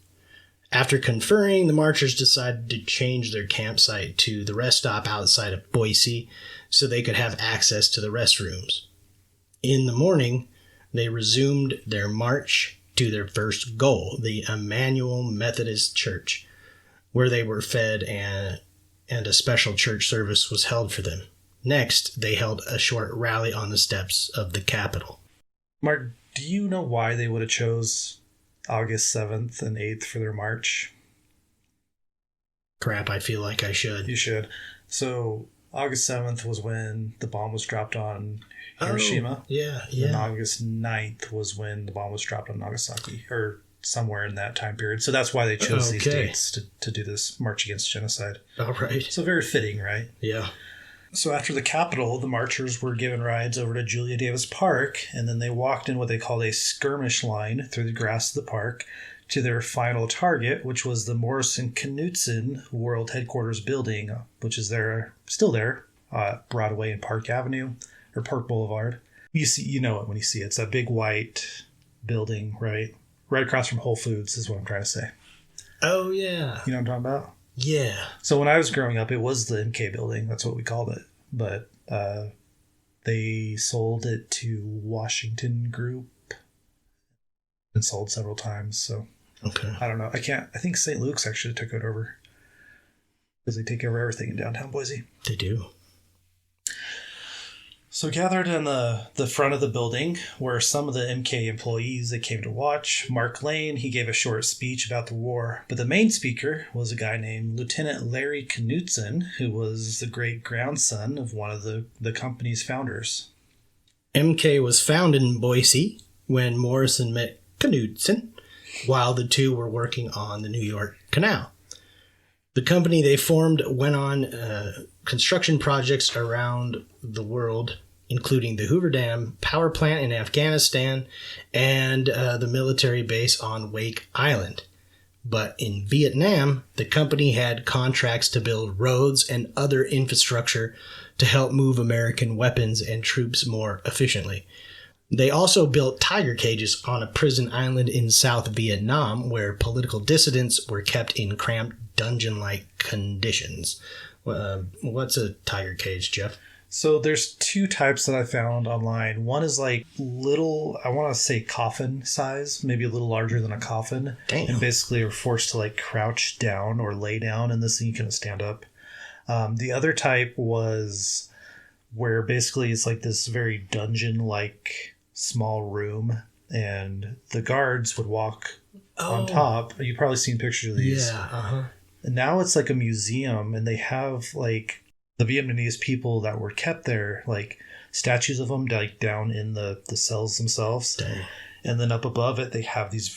After conferring, the marchers decided to change their campsite to the rest stop outside of Boise so they could have access to the restrooms. In the morning, they resumed their march to their first goal, the Emmanuel Methodist Church, where they were fed and a special church service was held for them. Next, they held a short rally on the steps of the Capitol. Mark, do you know why they would have chose August 7th and 8th for their march? Crap, I feel like I should. You should. So August 7th was when the bomb was dropped on Hiroshima. Oh, yeah. And August 9th was when the bomb was dropped on Nagasaki, or somewhere in that time period. So that's why they chose these dates to do this March Against Genocide. All right. So very fitting, right? Yeah. So after the Capitol, the marchers were given rides over to Julia Davis Park, and then they walked in what they called a skirmish line through the grass of the park to their final target, which was the Morrison Knutson World Headquarters building, which is still there, Broadway and Park Avenue, or Park Boulevard. You know it when you see it. It's that big white building, right? Right across from Whole Foods is what I'm trying to say. Oh, yeah. You know what I'm talking about? Yeah. So when I was growing up, it was the MK building. That's what we called it. But they sold it to Washington Group and sold several times. So Okay. I don't know. I think St. Luke's actually took it over because they take over everything in downtown Boise. They do. So gathered in the front of the building were some of the MK employees that came to watch. Mark Lane, he gave a short speech about the war, but the main speaker was a guy named Lieutenant Larry Knutson, who was the great-grandson of one of the company's founders. MK was founded in Boise when Morrison met Knutson while the two were working on the New York Canal. The company they formed went on construction projects around the world, including the Hoover Dam power plant in Afghanistan and the military base on Wake Island. But in Vietnam, the company had contracts to build roads and other infrastructure to help move American weapons and troops more efficiently. They also built tiger cages on a prison island in South Vietnam where political dissidents were kept in cramped dungeon-like conditions. What's a tiger cage, Jeff? So there's two types that I found online. One is like little, I want to say coffin size, maybe a little larger than a coffin. Damn. And basically are forced to like crouch down or lay down in this thing. You couldn't stand up. The other type was where basically it's like this very dungeon-like small room, and the guards would walk on top. You've probably seen pictures of these. Yeah, uh-huh. And now it's like a museum, and they have like the Vietnamese people that were kept there, like statues of them like down in the cells themselves. Dang. And then up above it, they have these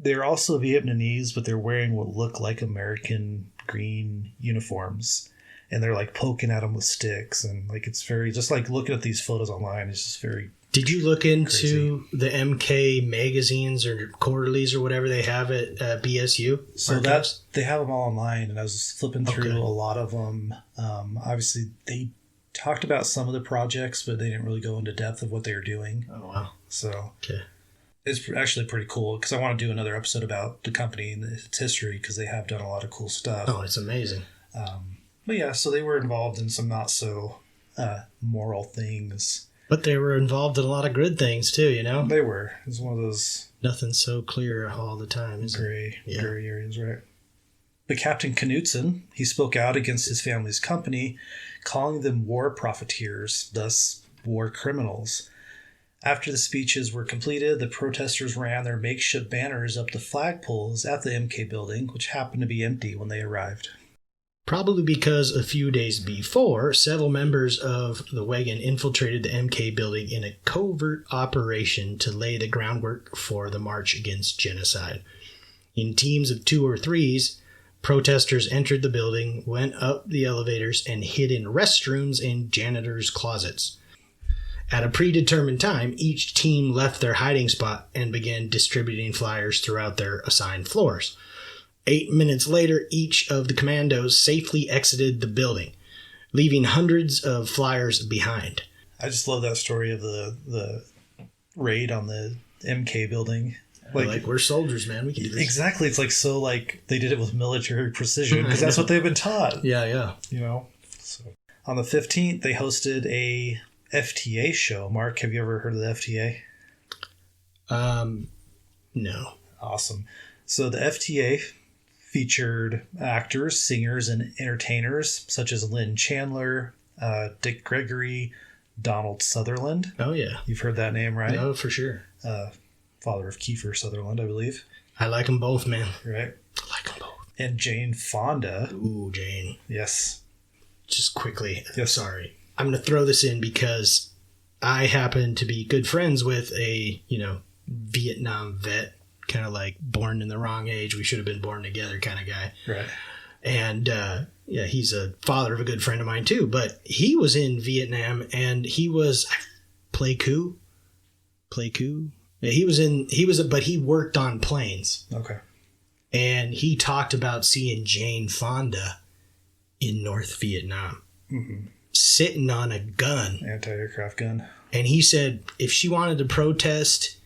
they're also Vietnamese, but they're wearing what look like American green uniforms. And they're like poking at them with sticks. And like, it's very, just like looking at these photos online, it's just very. Did you look into the MK magazines or quarterlies or whatever they have at BSU? So archives? they have them all online, and I was flipping through Okay. a lot of them. Obviously, they talked about some of the projects, but they didn't really go into depth of what they were doing. Oh, wow. So Okay. it's actually pretty cool, because I want to do another episode about the company and its history, because they have done a lot of cool stuff. Oh, it's amazing. But yeah, so they were involved in some not so moral things. But they were involved in a lot of good things, too, you know? They were. It was one of those Nothing's so clear all the time, is it? gray areas, right? But Captain Knudsen, he spoke out against his family's company, calling them war profiteers, thus war criminals. After the speeches were completed, the protesters ran their makeshift banners up the flagpoles at the MK building, which happened to be empty when they arrived. Probably because a few days before, several members of the wagon infiltrated the MK building in a covert operation to lay the groundwork for the march against genocide. In teams of 2 or 3s, protesters entered the building, went up the elevators, and hid in restrooms and janitors' closets. At a predetermined time, each team left their hiding spot and began distributing flyers throughout their assigned floors. 8 minutes later, each of the commandos safely exited the building, leaving hundreds of flyers behind. I just love that story of the raid on the MK building. Like, we're soldiers, man. We can do this. Exactly. It's like, so like they did it with military precision, because that's what they've been taught. Yeah. You know. So on the 15th, they hosted a FTA show. Mark, have you ever heard of the FTA? No. Awesome. So the FTA featured actors, singers, and entertainers such as Lynn Chandler, Dick Gregory, Donald Sutherland. Oh, yeah. You've heard that name, right? No, for sure. Father of Kiefer Sutherland, I believe. I like them both, man. Right. I like them both. And Jane Fonda. Ooh, Jane. Yes. Just quickly. Yes. Sorry. I'm going to throw this in because I happen to be good friends with a, Vietnam vet, kind of like born in the wrong age. We should have been born together kind of guy. Right. And, he's a father of a good friend of mine too, but he was in Vietnam and he was Pleiku. Yeah, but he worked on planes. Okay. And he talked about seeing Jane Fonda in North Vietnam, sitting on a gun. Anti-aircraft gun. And he said if she wanted to protest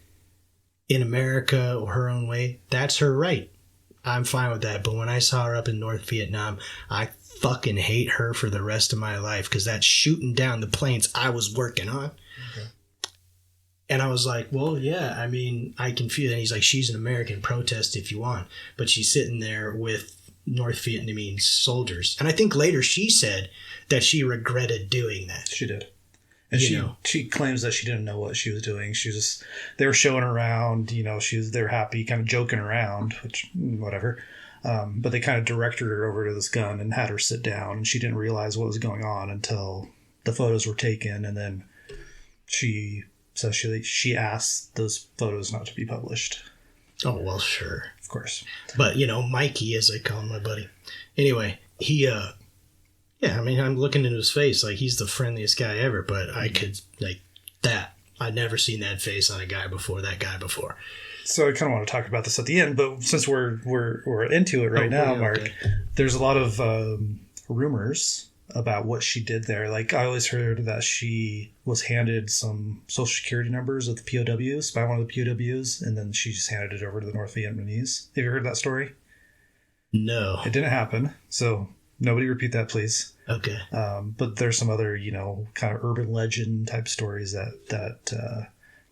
in America or her own way, that's her right. I'm fine with that. But when I saw her up in North Vietnam, I fucking hate her for the rest of my life, because that's shooting down the planes I was working on. Okay. And I was like, well, yeah, I mean, I can feel it. And he's like, she's an American, protest if you want. But she's sitting there with North Vietnamese soldiers. And I think later she said that she regretted doing that. She did. And she claims that she didn't know what she was doing. She was just, they were showing her around, they were happy, kind of joking around, which, whatever. But they kind of directed her over to this gun and had her sit down, and she didn't realize what was going on until the photos were taken. And then she asked those photos not to be published. Oh, well, sure. Of course. But, Mikey, as I call my buddy. Anyway, he, I'm looking into his face like he's the friendliest guy ever, but I could, I'd never seen that face on that guy before. So I kind of want to talk about this at the end, but since we're into it right now, yeah, Mark, okay. There's a lot of rumors about what she did there. Like, I always heard that she was handed some social security numbers of the POWs by one of the POWs, and then she just handed it over to the North Vietnamese. Have you heard that story? No. It didn't happen, so nobody repeat that, please. Okay. But there's some other, kind of urban legend type stories that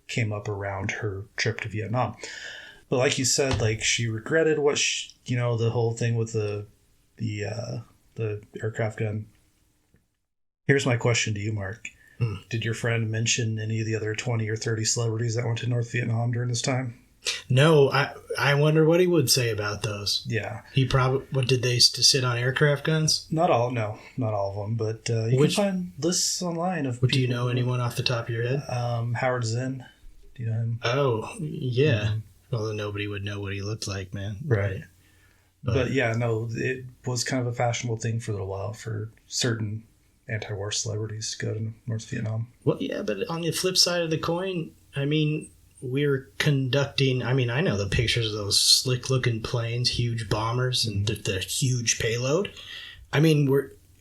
came up around her trip to Vietnam. But like you said, like, she regretted what the whole thing with the aircraft gun. Here's my question to you, Mark. Did your friend mention any of the other 20 or 30 celebrities that went to North Vietnam during this time? No, I wonder what he would say about those. Yeah. He probably, what did they sit on aircraft guns? Not all of them, but you can find lists online of Do you know anyone off the top of your head? Howard Zinn. Do you know him? Oh, yeah. Well, then nobody would know what he looked like, man. Right. But yeah, no, it was kind of a fashionable thing for a little while for certain anti-war celebrities to go to North Vietnam. Well, yeah, but on the flip side of the coin, I mean, we're conducting, I mean, I know the pictures of those slick-looking planes, huge bombers, and the huge payload. I mean,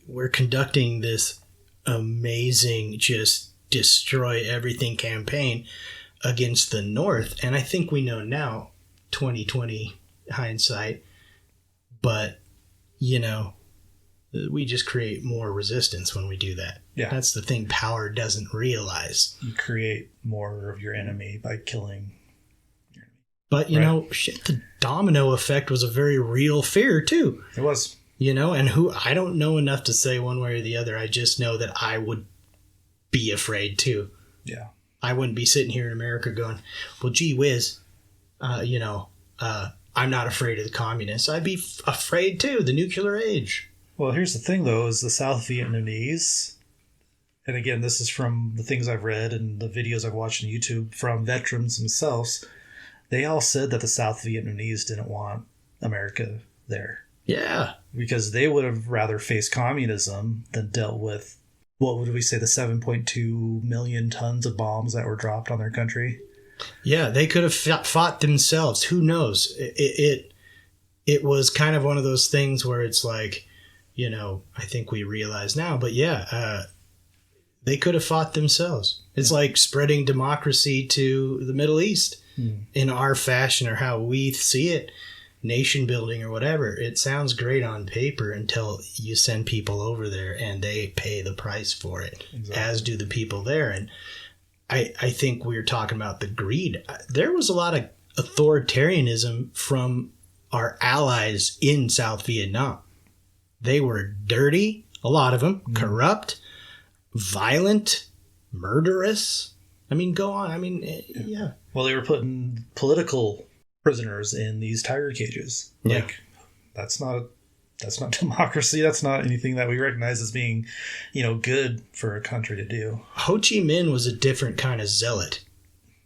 we're conducting this amazing, just destroy everything campaign against the North. And I think we know now, 2020 hindsight, but, you know, we just create more resistance when we do that. Yeah. That's the thing power doesn't realize. You create more of your enemy by killing. But, you know, shit, the domino effect was a very real fear, too. It was. You know, and I don't know enough to say one way or the other. I just know that I would be afraid, too. Yeah. I wouldn't be sitting here in America going, well, gee whiz, I'm not afraid of the communists. I'd be afraid, too, the nuclear age. Well, here's the thing, though, is the South Vietnamese, and again, this is from the things I've read and the videos I've watched on YouTube from veterans themselves, they all said that the South Vietnamese didn't want America there. Yeah. Because they would have rather faced communism than dealt with, what would we say, the 7.2 million tons of bombs that were dropped on their country? Yeah, they could have fought themselves. Who knows? It was kind of one of those things where it's like, you know, I think we realize now, but yeah, they could have fought themselves. It's like spreading democracy to the Middle East in our fashion or how we see it, nation building or whatever. It sounds great on paper until you send people over there and they pay the price for it, as do the people there. And I think we were talking about the greed. There was a lot of authoritarianism from our allies in South Vietnam. They were dirty, a lot of them, corrupt, violent, murderous. I mean, go on. I mean, yeah. Well, they were putting political prisoners in these tiger cages. Yeah. Like, that's not democracy. That's not anything that we recognize as being, you know, good for a country to do. Ho Chi Minh was a different kind of zealot.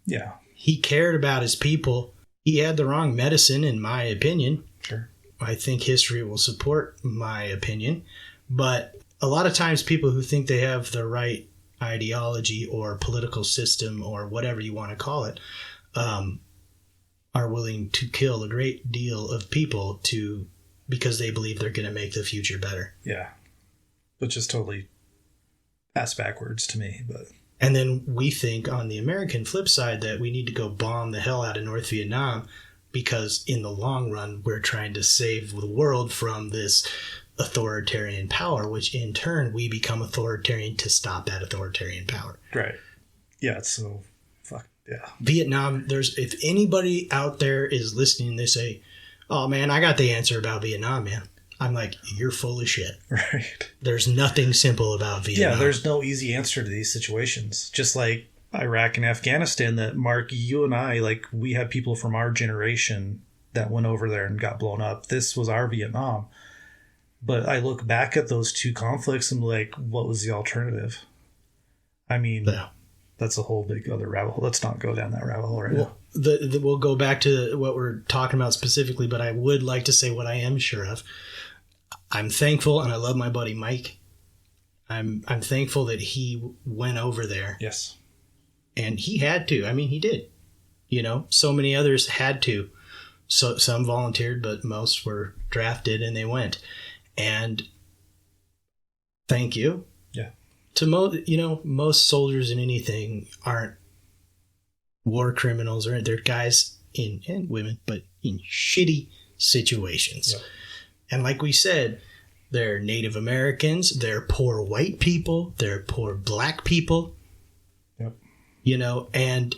Yeah. He cared about his people. He had the wrong medicine, in my opinion. Sure. I think history will support my opinion. But a lot of times people who think they have the right ideology or political system or whatever you want to call it are willing to kill a great deal of people because they believe they're going to make the future better. Yeah. Which is totally ass backwards to me. But And then we think on the American flip side that we need to go bomb the hell out of North Vietnam because in the long run, we're trying to save the world from this authoritarian power, which in turn, we become authoritarian to stop that authoritarian power. right. Yeah, it's so fuck yeah. Vietnam, if anybody out there is listening, they say, oh man, I got the answer about Vietnam, man. I'm like, you're full of shit. Right. There's nothing simple about Vietnam. Yeah, there's no easy answer to these situations. Just like Iraq and Afghanistan that, Mark, you and I, like, we have people from our generation that went over there and got blown up. This was our Vietnam. But I look back at those two conflicts and like, what was the alternative? I mean, that's a whole big other rabbit hole. Let's not go down that rabbit hole right now. We'll go back to what we're talking about specifically, but I would like to say what I am sure of. I'm thankful, and I love my buddy Mike. I'm thankful that he went over there. Yes. And he had to. I mean, he did. You know, so many others had to. So some volunteered, but most were drafted and they went. And thank you. Yeah. To most soldiers in anything aren't war criminals, or they're guys and women, but in shitty situations. Yep. And like we said, they're Native Americans, they're poor white people, they're poor black people. Yep. You know, and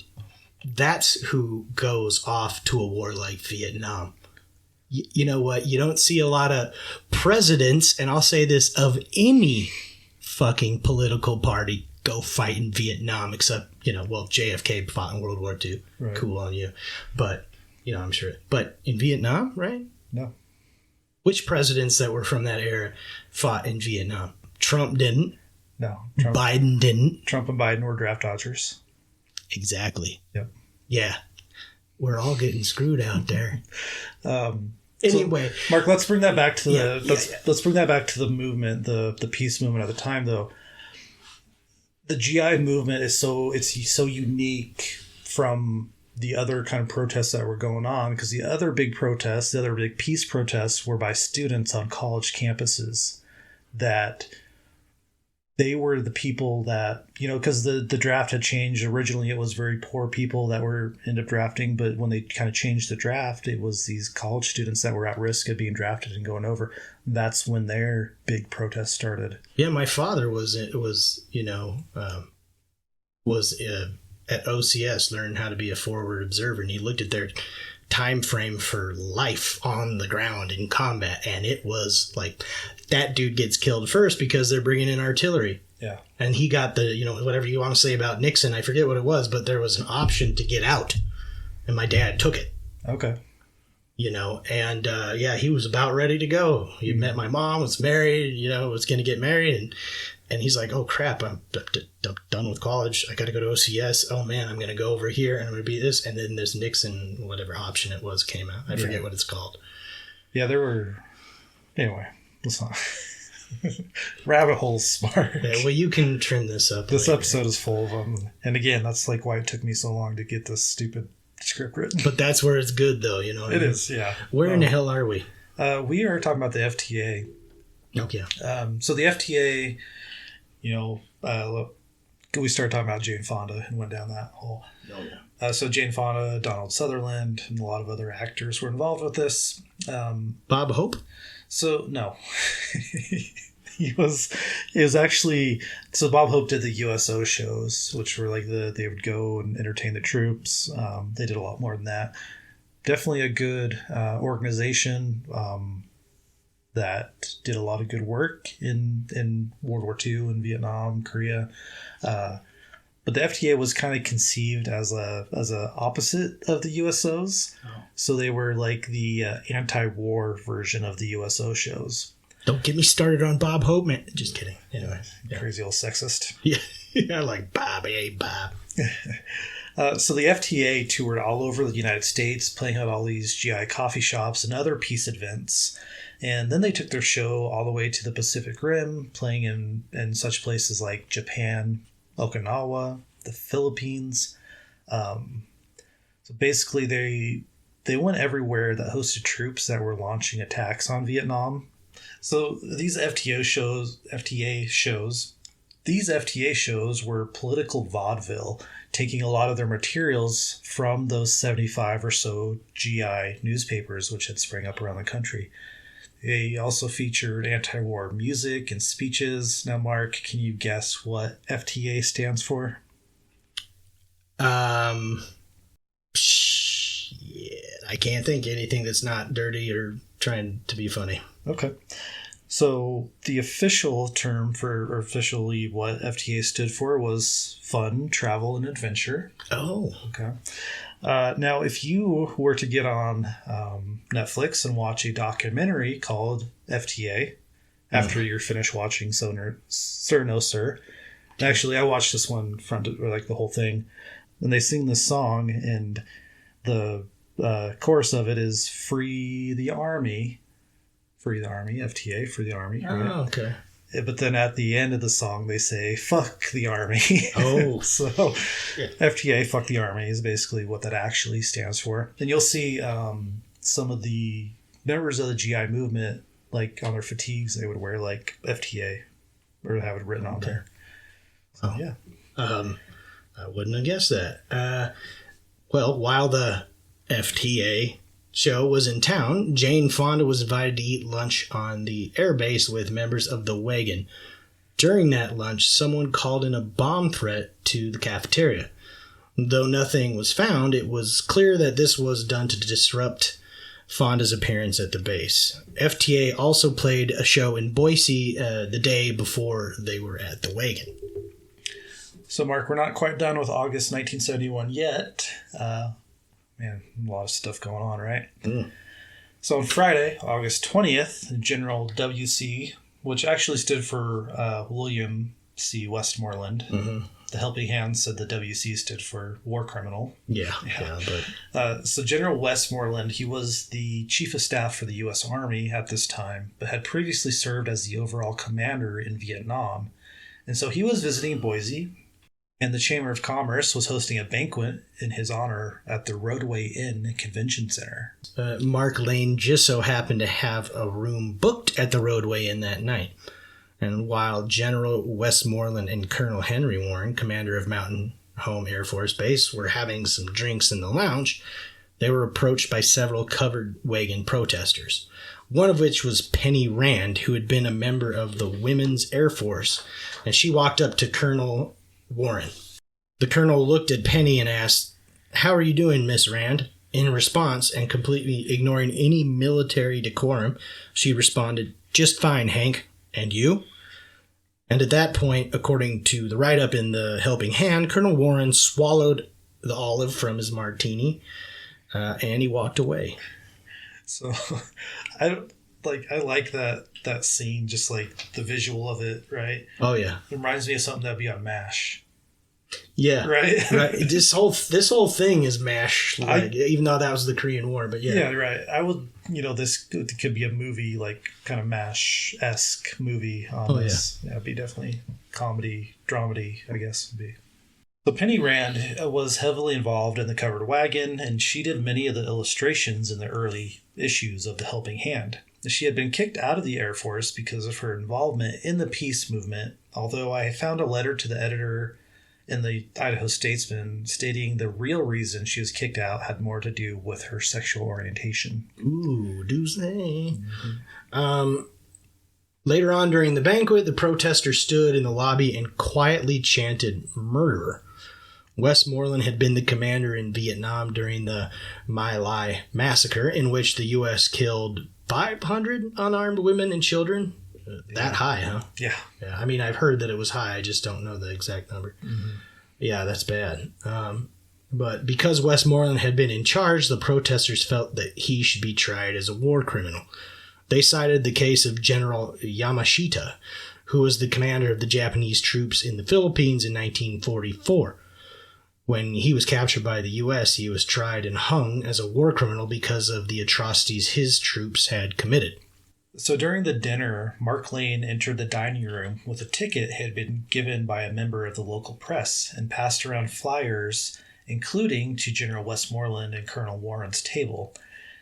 that's who goes off to a war like Vietnam. You know what? You don't see a lot of presidents, and I'll say this, of any fucking political party go fight in Vietnam, except, JFK fought in World War II. Right. Cool on you. But, I'm sure. But in Vietnam, right? No. Which presidents that were from that era fought in Vietnam? Trump didn't. No. Biden didn't. Trump and Biden were draft dodgers. Exactly. Yep. Yeah. We're all getting screwed out there. Anyway. So, Mark, let's bring that back to let's bring that back to the movement, the peace movement at the time, though. The GI movement is so unique from the other kind of protests that were going on, because the other big protests, the other big peace protests, were by students on college campuses. That they were the people that, because the draft had changed. Originally, it was very poor people that were end up drafting, but when they kind of changed the draft, it was these college students that were at risk of being drafted and going over. That's when their big protest started. Yeah, my father was at OCS, learning how to be a forward observer, and he looked at their time frame for life on the ground in combat, and it was like that dude gets killed first because they're bringing in artillery. Yeah. And he got the, whatever you want to say about Nixon, I forget what it was, but there was an option to get out, and my dad took it. Okay. And he was about ready to go. He met my mom, was married, was going to get married, and he's like, oh crap, I'm done with college. I got to go to OCS. Oh man, I'm going to go over here and I'm going to be this. And then this Nixon, whatever option it was, came out. I forget what it's called. Yeah, there were. Anyway, let's not. Rabbit holes, smart. Yeah, well, you can trim this up. This later. episode is full of them. And again, that's like why it took me so long to get this stupid script written. But that's where it's good, though. It is, yeah. Where in the hell are we? We are talking about the FTA. Okay. So the FTA, we started talking about Jane Fonda and went down that hole. Oh, yeah. So Jane Fonda, Donald Sutherland, and a lot of other actors were involved with this. Bob Hope? So, no. He was actually, so Bob Hope did the USO shows, which were like they would go and entertain the troops. They did a lot more than that. Definitely a good organization that did a lot of good work in World War II and Vietnam, Korea. But the FTA was kind of conceived as a opposite of the USOs. Oh. So they were like the anti-war version of the USO shows. Don't get me started on Bob Hope, man. Just kidding. Anyway. Yeah. Crazy old sexist. Yeah, like Bob. Hey, Bob. So the FTA toured all over the United States, playing at all these GI coffee shops and other peace events. And then they took their show all the way to the Pacific Rim, playing in such places like Japan, Okinawa, the Philippines. So basically they went everywhere that hosted troops that were launching attacks on Vietnam. So these FTA shows were political vaudeville, taking a lot of their materials from those 75 or so GI newspapers which had sprung up around the country. They also featured anti-war music and speeches. Now, Mark, can you guess what FTA stands for? I can't think anything that's not dirty or trying to be funny. Okay. So the official term or officially what FTA stood for was fun, travel, and adventure. Oh. Okay. Now, if you were to get on Netflix and watch a documentary called FTA after you're finished watching Sir No Sir, actually, I watched this one the whole thing, and they sing this song, and the chorus of it is "Free the Army." Free the Army, FTA, free the Army. Oh, right? okay. But then at the end of the song, they say, fuck the Army. Oh. So FTA, fuck the Army, is basically what that actually stands for. And you'll see some of the members of the GI movement, like on their fatigues, they would wear like FTA or have it written on there. So, yeah. I wouldn't have guessed that. Well, while the FTA show was in town, Jane Fonda was invited to eat lunch on the airbase with members of the Wagon. During that lunch, someone called in a bomb threat to the cafeteria. Though nothing was found, it was clear that this was done to disrupt Fonda's appearance at the base. FTA also played a show in Boise the day before they were at the Wagon. So, Mark, we're not quite done with August 1971 yet. Man, a lot of stuff going on, right? So on Friday, August 20th, General W.C., which actually stood for William C. Westmoreland. The Helping Hand said the W.C. stood for war criminal. Yeah. But So General Westmoreland, he was the chief of staff for the U.S. Army at this time, but had previously served as the overall commander in Vietnam. And so he was visiting Boise, and the Chamber of Commerce was hosting a banquet in his honor at the Roadway Inn Convention Center. Mark Lane just so happened to have a room booked at the Roadway Inn that night. And while General Westmoreland and Colonel Henry Warren, commander of Mountain Home Air Force Base, were having some drinks in the lounge, they were approached by several covered wagon protesters, one of which was Penny Rand, who had been a member of the Women's Air Force, and she walked up to Colonel Warren. The colonel looked at Penny and asked, "How are you doing, Miss Rand?" In response, and completely ignoring any military decorum, she responded, "Just fine, Hank. And you?" And at that point, according to the write-up in the Helping Hand, Colonel Warren swallowed the olive from his martini, and he walked away. So I like that scene, just like the visual of it, right? Oh yeah, It reminds me of something that'd be on MASH. yeah, Right? right. This whole thing is MASH, like, even though that was the Korean War, but yeah. Yeah, right. I would, this could be a movie, like kind of MASH-esque movie on this. Yeah, it'd be definitely comedy, dramedy, I guess would be. So Penny Rand was heavily involved in the covered wagon, and she did many of the illustrations in the early issues of the Helping Hand. She had been kicked out of the Air Force because of her involvement in the peace movement, although I found a letter to the editor in the Idaho Statesman stating the real reason she was kicked out had more to do with her sexual orientation. Ooh, doozy. Later on during the banquet, the protesters stood in the lobby and quietly chanted "murderer." Westmoreland had been the commander in Vietnam during the My Lai massacre, in which the U.S. killed 500 unarmed women and children. That high, huh? Yeah. Yeah, I mean, I've heard that it was high. I just don't know the exact number. Yeah, that's bad. But because Westmoreland had been in charge, the protesters felt that he should be tried as a war criminal. They cited the case of General Yamashita, who was the commander of the Japanese troops in the Philippines in 1944. When he was captured by the U.S., he was tried and hung as a war criminal because of the atrocities his troops had committed. So during the dinner, Mark Lane entered the dining room with a ticket had been given by a member of the local press and passed around flyers, including to General Westmoreland and Colonel Warren's table.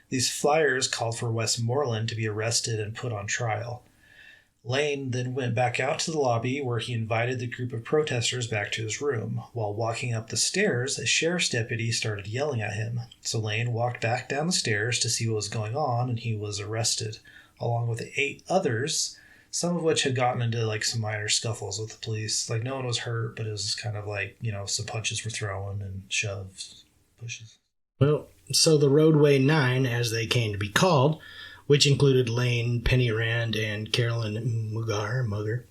These flyers called for Westmoreland to be arrested and put on trial. Lane then went back out to the lobby where he invited the group of protesters back to his room. While walking up the stairs, a sheriff's deputy started yelling at him. So Lane walked back down the stairs to see what was going on, and he was arrested, along with 8 others, some of which had gotten into like some minor scuffles with the police. Like no one was hurt, but it was kind of like, some punches were thrown and shoves, pushes. Well, so the Roadway Nine, as they came to be called, which included Lane, Penny Rand, and Carolyn Mugger,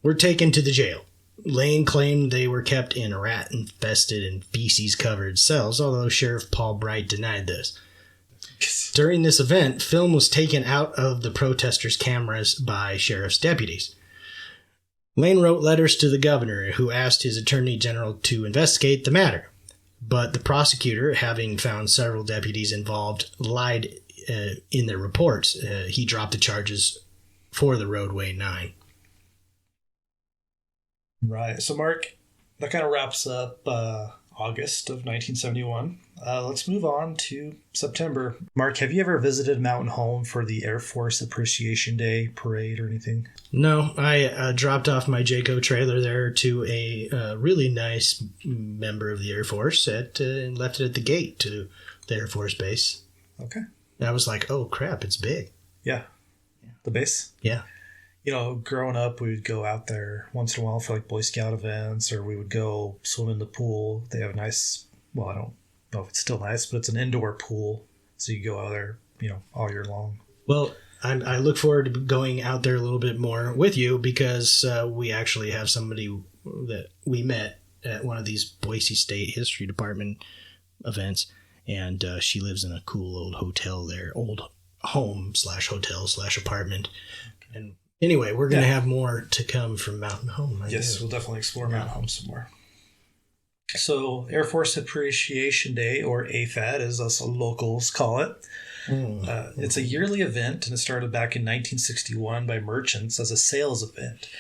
were taken to the jail. Lane claimed they were kept in rat-infested and feces-covered cells, although Sheriff Paul Bright denied this. During this event, film was taken out of the protesters' cameras by sheriff's deputies. Lane wrote letters to the governor, who asked his attorney general to investigate the matter. But the prosecutor, having found several deputies involved, lied in their reports. He dropped the charges for the Roadway Nine. Right. So, Mark, that kind of wraps up August of 1971. Let's move on to September. Mark, have you ever visited Mountain Home for the Air Force Appreciation Day parade or anything? No, I dropped off my Jayco trailer there to a really nice member of the Air Force and left it at the gate to the Air Force Base. Okay. I was like, oh, crap, it's big. Yeah. The base? Yeah. Growing up, we would go out there once in a while for like Boy Scout events, or we would go swim in the pool. They have a nice, I don't know if it's still nice, but it's an indoor pool. So you go out there, all year long. Well, I look forward to going out there a little bit more with you because we actually have somebody that we met at one of these Boise State History Department events, and she lives in a cool old hotel there, old home/hotel/apartment. And anyway, we're going to have more to come from Mountain Home. Yes, we'll definitely explore Mountain Home some more. So, Air Force Appreciation Day, or AFAD, as us locals call it. It's a yearly event, and it started back in 1961 by merchants as a sales event.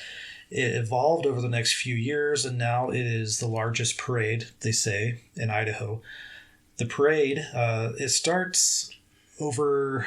It evolved over the next few years, and now it is the largest parade, they say, in Idaho. The parade, it starts over...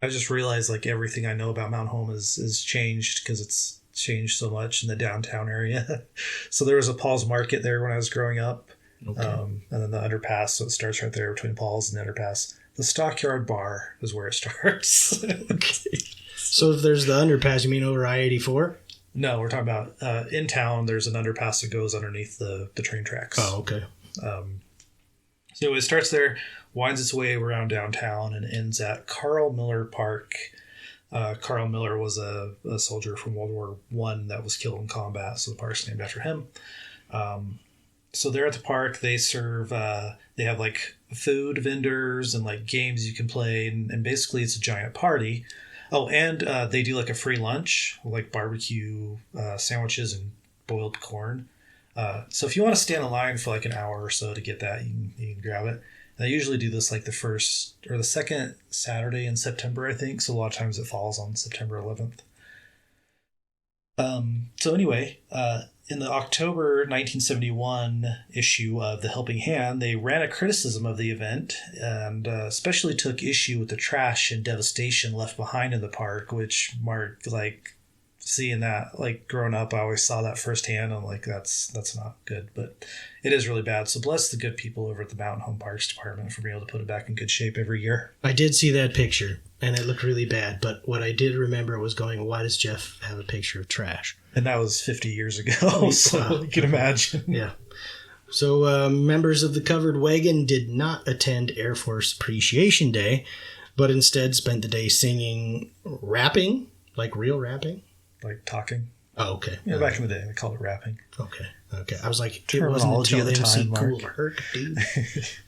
I just realized like everything I know about Mount Home is changed because it's changed so much in the downtown area. So there was a Paul's Market there when I was growing up. Okay. And then the underpass, so it starts right there between Paul's and the underpass. The Stockyard Bar is where it starts. Okay. So if there's the underpass, you mean over I-84? No, we're talking about in town, there's an underpass that goes underneath the train tracks. Oh, okay. So it starts there, winds its way around downtown, and ends at Carl Miller Park. Carl Miller was a soldier from World War I that was killed in combat, so the park's named after him. So there at the park, they serve, they have like food vendors and like games you can play, and basically it's a giant party. Oh, and they do like a free lunch, like barbecue sandwiches and boiled corn. So if you want to stand in line for like an hour or so to get that, you can grab it. And they usually do this like the first or the second Saturday in September, I think. So a lot of times it falls on September 11th. So anyway, in the October 1971 issue of The Helping Hand, they ran a criticism of the event and especially took issue with the trash and devastation left behind in the park, which Mark, like, seeing that, like, growing up, I always saw that firsthand. I'm like, that's not good, but it is really bad. So bless the good people over at the Mountain Home Parks Department for being able to put it back in good shape every year. I did see that picture, and it looked really bad, but what I did remember was going, why does Jeff have a picture of trash? And that was 50 years ago, so you can imagine. Yeah. So members of the Covered Wagon did not attend Air Force Appreciation Day, but instead spent the day singing, rapping, like real rapping. Like talking. Oh, okay. Yeah, back in the day, they called it rapping. Okay. I was like, it terminology wasn't until at the time, MC Cool Herc, dude.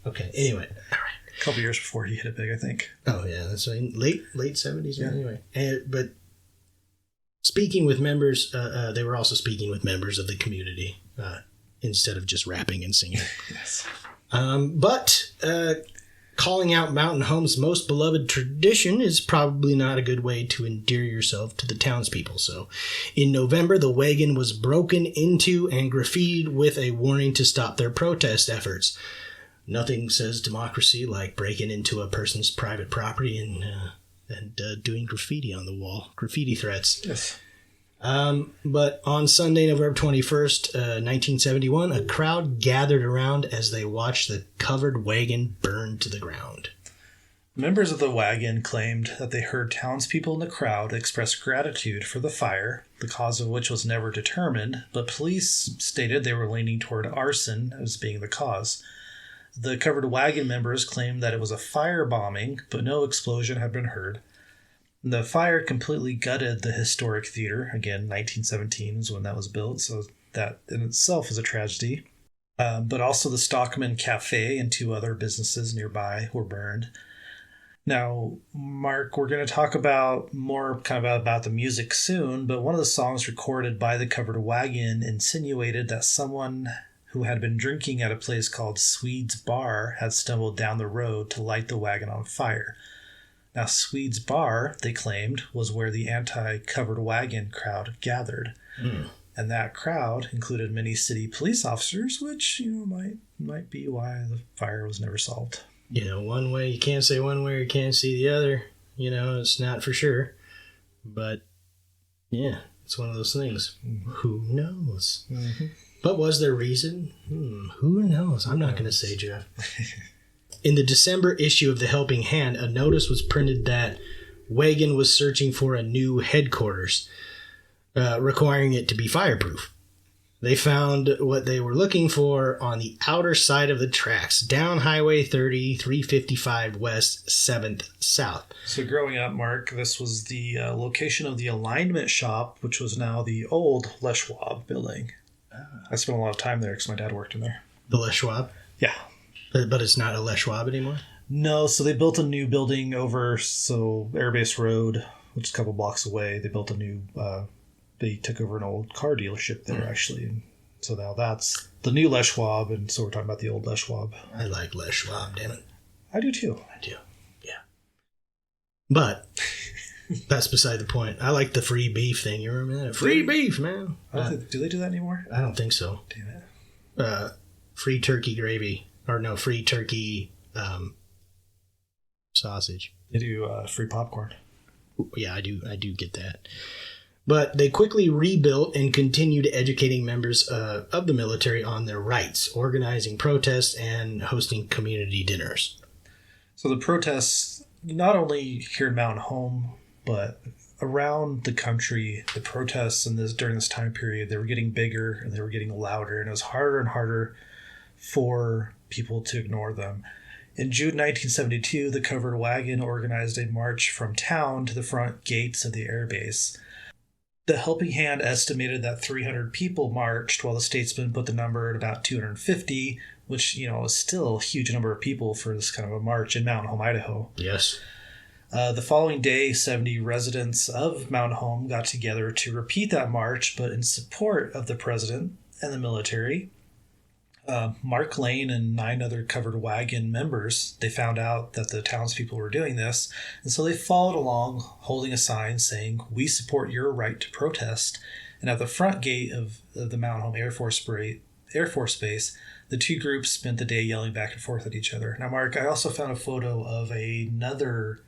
Okay, anyway. All right. A couple years before he hit it big, I think. Oh, yeah. That's right. Late 70s, yeah. Anyway. But speaking with members, they were also speaking with members of the community instead of just rapping and singing. Yes. But calling out Mountain Home's most beloved tradition is probably not a good way to endear yourself to the townspeople. So in November, the wagon was broken into and graffitied with a warning to stop their protest efforts. Nothing says democracy like breaking into a person's private property and doing graffiti on the wall, graffiti threats. Yes. But on Sunday, November 21st, 1971, a crowd gathered around as they watched the covered wagon burn to the ground. Members of the wagon claimed that they heard townspeople in the crowd express gratitude for the fire, the cause of which was never determined, but police stated they were leaning toward arson as being the cause. The covered wagon members claimed that it was a firebombing, but no explosion had been heard. The fire completely gutted the historic theater. Again, 1917 is when that was built, so that in itself is a tragedy. But also the Stockman Cafe and 2 other businesses nearby were burned. Now, Mark, we're going to talk about more kind of about the music soon, but one of the songs recorded by the Covered Wagon insinuated that someone who had been drinking at a place called Swede's Bar had stumbled down the road to light the wagon on fire. Now, Swede's Bar, they claimed, was where the anti-covered wagon crowd gathered. Mm. And that crowd included many city police officers, which, might be why the fire was never solved. One way, you can't say one way or you can't see the other. It's not for sure. But, yeah, it's one of those things. Mm-hmm. Who knows? Mm-hmm. But was there reason? Who knows? I'm not going to say, Jeff. In the December issue of The Helping Hand, a notice was printed that Wagon was searching for a new headquarters, requiring it to be fireproof. They found what they were looking for on the outer side of the tracks, down Highway 30, 355 West, 7th South. So growing up, Mark, this was the location of the alignment shop, which was now the old Les Schwab building. I spent a lot of time there because my dad worked in there. The Les Schwab? Yeah. But it's not a Les Schwab anymore? No, so they built a new building over Airbase Road, which is a couple blocks away. They built a new... they took over an old car dealership there, actually. And so now that's the new Les Schwab, and so we're talking about the old Les Schwab. I like Les Schwab, damn it. I do too. I do, yeah. But that's beside the point. I like the free beef thing. You remember that? Free beef, man. Do they do that anymore? I don't think so. Damn it. Free turkey gravy. Or no, free turkey sausage. They do free popcorn. Yeah, I do get that. But they quickly rebuilt and continued educating members of the military on their rights, organizing protests and hosting community dinners. So the protests, not only here in Mountain Home, but around the country, the protests during this time period, they were getting bigger and they were getting louder, and it was harder and harder for people to ignore them. In June 1972, the Covered Wagon organized a march from town to the front gates of the airbase. The Helping Hand estimated that 300 people marched, while the Statesman put the number at about 250, which, is still a huge number of people for this kind of a march in Mountain Home, Idaho. Yes. The following day, 70 residents of Mountain Home got together to repeat that march, but in support of the president and the military. Mark Lane and 9 other Covered Wagon members, they found out that the townspeople were doing this, and so they followed along holding a sign saying, "We support your right to protest." And at the front gate of the Mountain Home Air Force Base, the two groups spent the day yelling back and forth at each other. Now, Mark, I also found a photo of another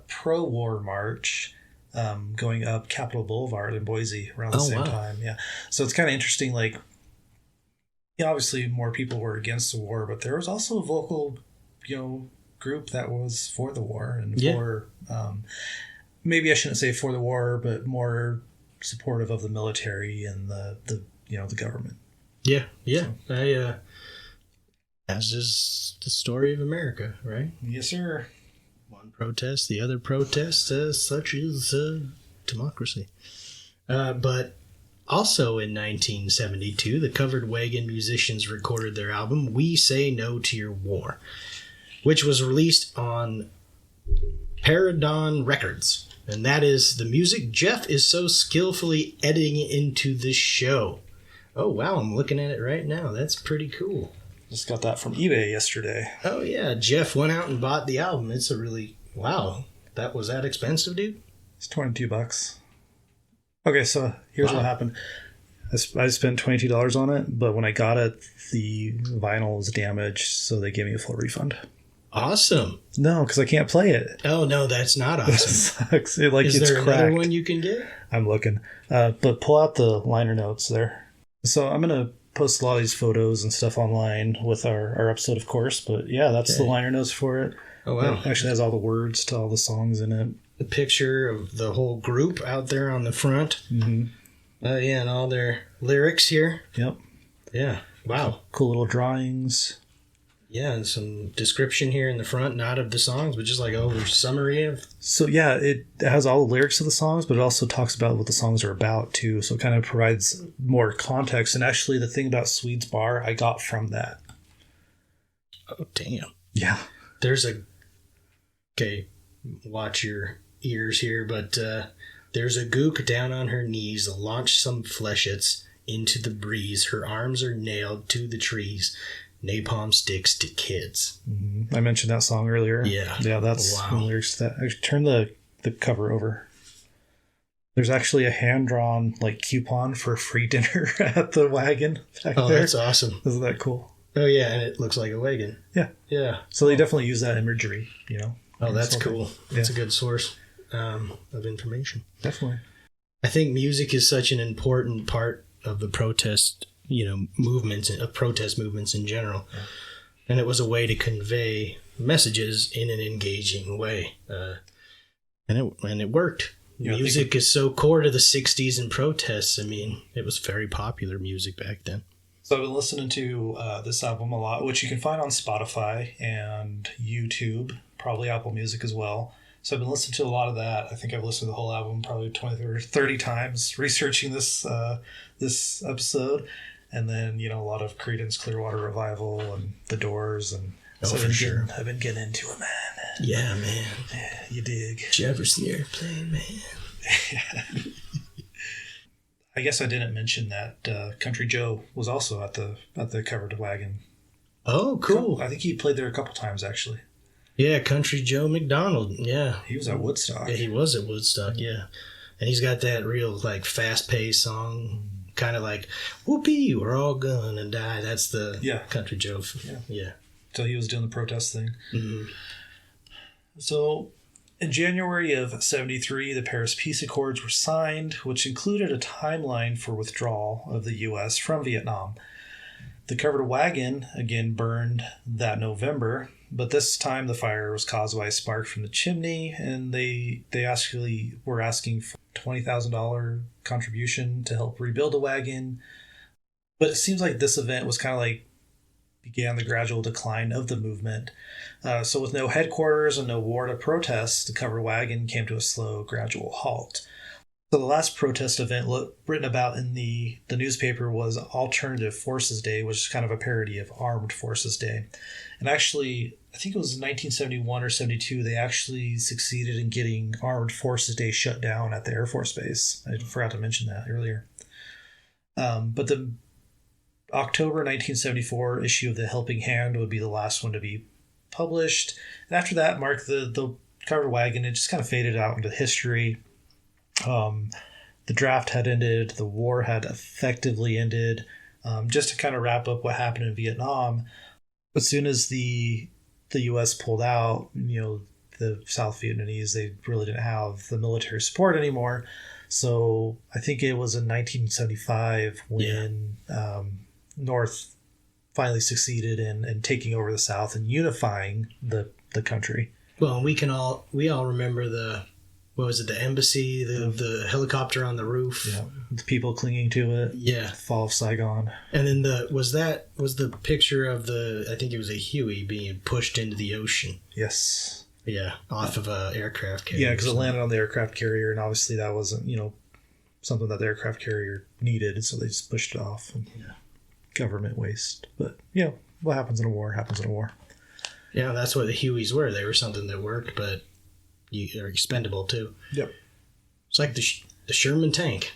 pro-war march going up Capitol Boulevard in Boise around the same time. Yeah, so it's kind of interesting, like, yeah, obviously more people were against the war, but there was also a vocal, group that was for the war and for, maybe I shouldn't say for the war, but more supportive of the military and the government. Yeah. So. As is the story of America, right? Yes, sir. One protest, the other protest, such is democracy. But also in 1972, the Covered Wagon musicians recorded their album, We Say No to Your War, which was released on Paradon Records. And that is the music Jeff is so skillfully editing into this show. Oh, wow, I'm looking at it right now. That's pretty cool. Just got that from eBay yesterday. Oh, yeah, Jeff went out and bought the album. It's a really... Wow, was that expensive, dude? It's $22. Okay, so here's what happened. I spent $22 on it, but when I got it, the vinyl was damaged, so they gave me a full refund. Awesome. No, because I can't play it. Oh, no, that's not awesome. That sucks. Is there cracked. Another one you can get? I'm looking. But pull out the liner notes there. So I'm going to post a lot of these photos and stuff online with our episode, of course. But yeah, that's the liner notes for it. Oh, wow. It actually has all the words to all the songs in it. The picture of the whole group out there on the front. Mm-hmm. Yeah, and all their lyrics here. Yep. Yeah. Wow. Cool little drawings. Yeah, and some description here in the front, not of the songs, but just like over summary of. So yeah, it has all the lyrics of the songs, but it also talks about what the songs are about too. So it kind of provides more context. And actually, the thing about Swedes Bar, I got from that. Oh, damn. Yeah. There's okay, watch your ears here, but there's a gook down on her knees, launch some fleshets into the breeze. Her arms are nailed to the trees. Napalm sticks to kids. Mm-hmm. I mentioned that song earlier. Yeah. Yeah, that's the lyrics to that. Actually, turn the cover over. There's actually a hand-drawn coupon for a free dinner at the wagon back there. That's awesome. Isn't that cool? Oh, yeah, and it looks like a wagon. Yeah. Yeah. So they definitely use that imagery, Oh, that's cool. That's a good source of information. Definitely. I think music is such an important part of the protest movements, of protest movements in general. Yeah. And it was a way to convey messages in an engaging way. And it worked. Yeah, music is so core to the 60s and protests. I mean, it was very popular music back then. So I've been listening to this album a lot, which you can find on Spotify and YouTube, probably Apple Music as well. So I've been listening to a lot of that. I think I've listened to the whole album probably 20 or 30 times researching this this episode. And then, a lot of Creedence Clearwater Revival and The Doors. And Oh, for sure. I've been getting into it, man. Yeah, man. Yeah, you dig. Jefferson Airplane, man. I guess I didn't mention that Country Joe was also at the Covered Wagon. Oh, cool. I think he played there a couple times, actually. Yeah, Country Joe McDonald. Yeah. He was at Woodstock. Yeah, he was at Woodstock, yeah. And he's got that real, fast-paced song, kind of like, whoopee, we're all gonna die. That's the Country Joe. Yeah. So he was doing the protest thing. Mm-hmm. So in January of 73, the Paris Peace Accords were signed, which included a timeline for withdrawal of the U.S. from Vietnam. The Covered Wagon again burned that November, but this time the fire was caused by a spark from the chimney, and they actually were asking for a $20,000 contribution to help rebuild the wagon. But it seems like this event was kind of began the gradual decline of the movement. So with no headquarters and no war to protest, the Covered Wagon came to a slow, gradual halt. So the last protest event written about in the newspaper was Alternative Forces Day, which is kind of a parody of Armed Forces Day. And actually, I think it was 1971 or 72, they actually succeeded in getting Armed Forces Day shut down at the Air Force Base. I forgot to mention that earlier. But the October 1974 issue of The Helping Hand would be the last one to be published. And after that, Mark, the Covered Wagon, it just kind of faded out into history. The draft had ended. The war had effectively ended. Just to kind of wrap up what happened in Vietnam, as soon as the U.S. pulled out, the South Vietnamese, they really didn't have the military support anymore. So I think it was in 1975 when North finally succeeded in taking over the South and unifying the country. Well, we all remember the embassy, the helicopter on the roof. Yeah, the people clinging to it. Yeah. Fall of Saigon. And then was the picture of I think it was a Huey being pushed into the ocean. Yes. Yeah, off of a aircraft carrier. Yeah, because it landed on the aircraft carrier, and obviously that wasn't, something that the aircraft carrier needed, so they just pushed it off. And government waste. But, what happens in a war happens in a war. Yeah, that's what the Hueys were. They were something that worked, but they're expendable too. Yep. It's like the Sherman tank.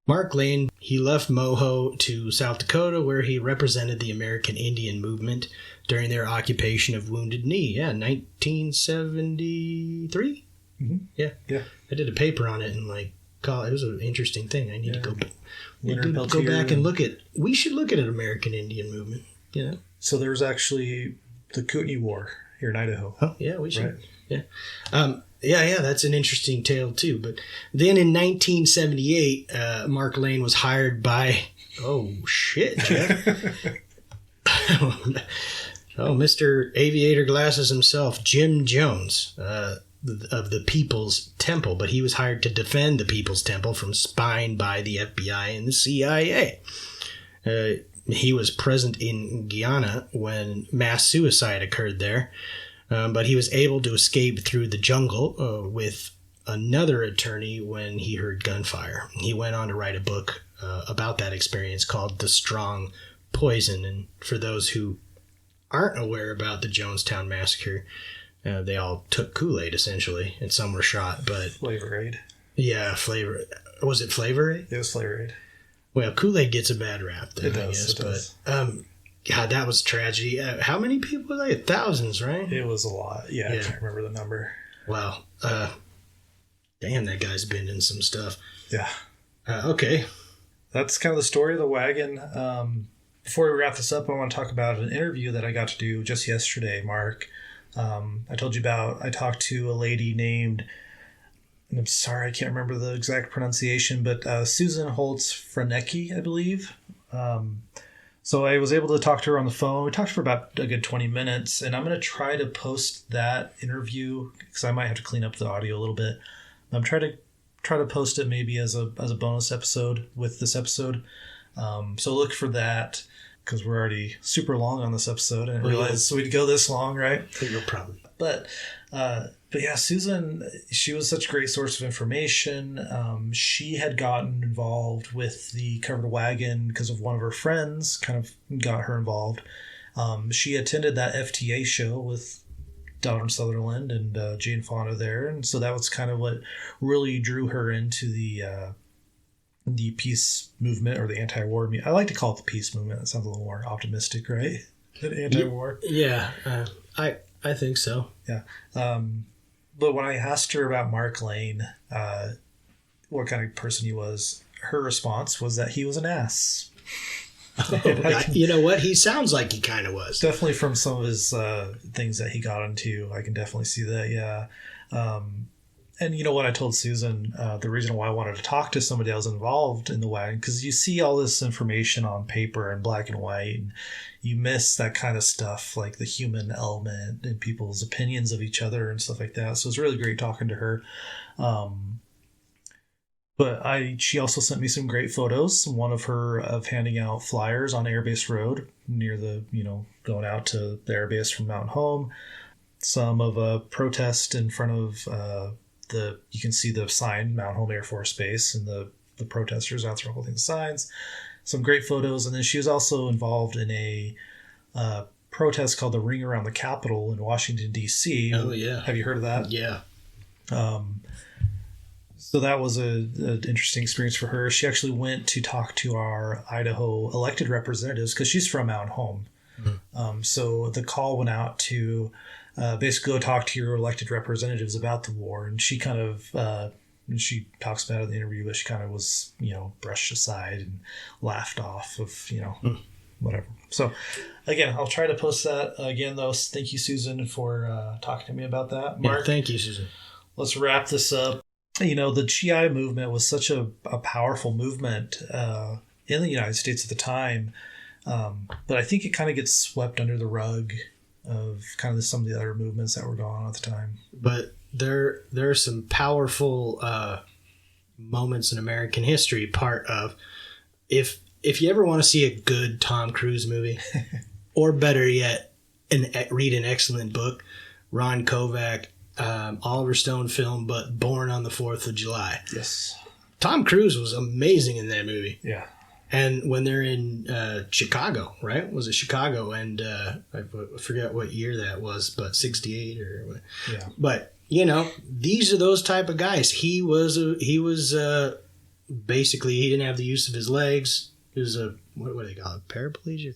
Mark Lane, he left Moho to South Dakota, where he represented the American Indian movement during their occupation of Wounded Knee. Yeah, 1973? Mm-hmm. Yeah. I did a paper on it in college. It was an interesting thing. I need to go back and look at. We should look at an American Indian movement. So there was actually the Kootenai War here in Idaho. Oh yeah, we should. Right. Yeah. That's an interesting tale too. But then in 1978, Mark Lane was hired by. Oh shit, Jeff. Mr. Aviator Glasses himself, Jim Jones, of the People's Temple, but he was hired to defend the People's Temple from spying by the FBI and the CIA. He was present in Guyana when mass suicide occurred there, but he was able to escape through the jungle with another attorney when he heard gunfire. He went on to write a book about that experience called The Strong Poison, and for those who aren't aware about the Jonestown Massacre, they all took Kool-Aid, essentially, and some were shot, but... Flavor Aid. Yeah, Flavor... Was it Flavor Aid? It was Flavor Aid. Well, Kool-Aid gets a bad rap, then, it does. But, God, that was tragedy. How many people? Thousands, right? It was a lot. Yeah, I can't remember the number. Wow. Damn, that guy's been in some stuff. Yeah. Okay. That's kind of the story of the wagon. Before we wrap this up, I want to talk about an interview that I got to do just yesterday, Mark. I told you about, I talked to a lady named, and I'm sorry, I can't remember the exact pronunciation, but Susan Holtz Franecki, I believe. So I was able to talk to her on the phone. We talked for about a good 20 minutes, and I'm going to try to post that interview because I might have to clean up the audio a little bit. I'm trying to try to post it maybe as a bonus episode with this episode. So look for that, because we're already super long on this episode. I didn't realize we'd go this long, right? You'll probably. But yeah, Susan, she was such a great source of information. She had gotten involved with the Covered Wagon because of one of her friends, kind of got her involved. She attended that FTA show with Donald Sutherland and Jane Fonda there, and so that was kind of what really drew her into the peace movement, or the anti-war movement. I like to call it the peace movement. It sounds a little more optimistic, right? Than anti-war. Yeah, I think so. Yeah. But when I asked her about Mark Lane, what kind of person he was, her response was that he was an ass. You know what? He sounds like he kind of was. Definitely from some of his things that he got into. I can definitely see that, yeah. And you know what I told Susan, the reason why I wanted to talk to somebody that was involved in the wagon, because you see all this information on paper in black and white, and you miss that kind of stuff, like the human element and people's opinions of each other and stuff like that. So it's really great talking to her. But she also sent me some great photos. One of her of handing out flyers on Airbase Road near the, going out to the airbase from Mountain Home. Some of a protest in front of you can see the sign, Mountain Home Air Force Base, and the protesters out there holding the signs. Some great photos. And then she was also involved in a protest called the Ring Around the Capitol in Washington, D.C. Oh, yeah. Have you heard of that? Yeah. So that was an interesting experience for her. She actually went to talk to our Idaho elected representatives, because she's from Mountain Home. Mm-hmm. So the call went out to basically go talk to your elected representatives about the war. And she kind of, she talks about it in the interview, but she kind of was, brushed aside and laughed off of, whatever. So again, I'll try to post that again, though. Thank you, Susan, for talking to me about that. Mark, yeah, thank you, Susan. Let's wrap this up. The GI movement was such a powerful movement in the United States at the time. But I think it kind of gets swept under the rug of kind of some of the other movements that were going on at the time. But there are some powerful moments in American history. Part of, if you ever want to see a good Tom Cruise movie, or better yet, read an excellent book, Ron Kovac, Oliver Stone film, but Born on the 4th of July. Yes. Tom Cruise was amazing in that movie. Yeah. And when they're in Chicago, right? Was it Chicago? And I forget what year that was, but 68 or what. Yeah. But, these are those type of guys. He was basically, he didn't have the use of his legs. He was what do they call it? Paraplegic?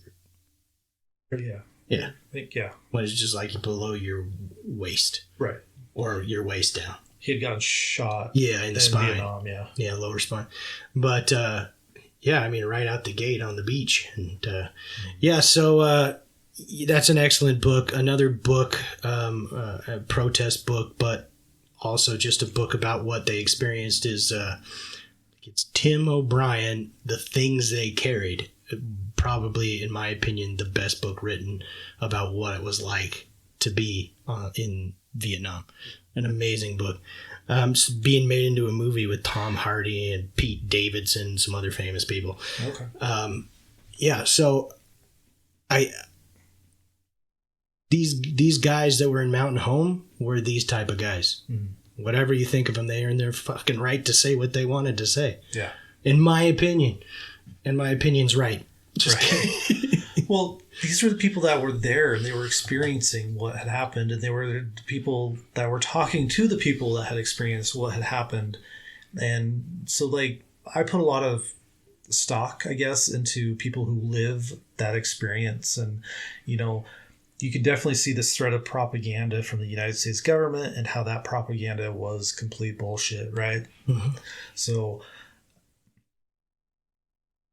Yeah. Yeah. I think, yeah. When it's just like below your waist. Right. Or your waist down. He had gotten shot. Yeah, in the spine. Vietnam, yeah. Yeah, lower spine. But, right out the gate on the beach. And, so that's an excellent book. Another book, a protest book, but also just a book about what they experienced is, it's Tim O'Brien, The Things They Carried. Probably, in my opinion, the best book written about what it was like to be in Vietnam. An amazing book. It's being made into a movie with Tom Hardy and Pete Davidson and some other famous people. Okay. So these guys that were in Mountain Home were these type of guys. Mm-hmm. Whatever you think of them, they are in their fucking right to say what they wanted to say. Yeah. In my opinion. And my opinion's right. Just kidding. Well, these were the people that were there, and they were experiencing what had happened, and they were the people that were talking to the people that had experienced what had happened. And so, I put a lot of stock, I guess, into people who live that experience. And, you can definitely see this thread of propaganda from the United States government and how that propaganda was complete bullshit, right? Mm-hmm. So,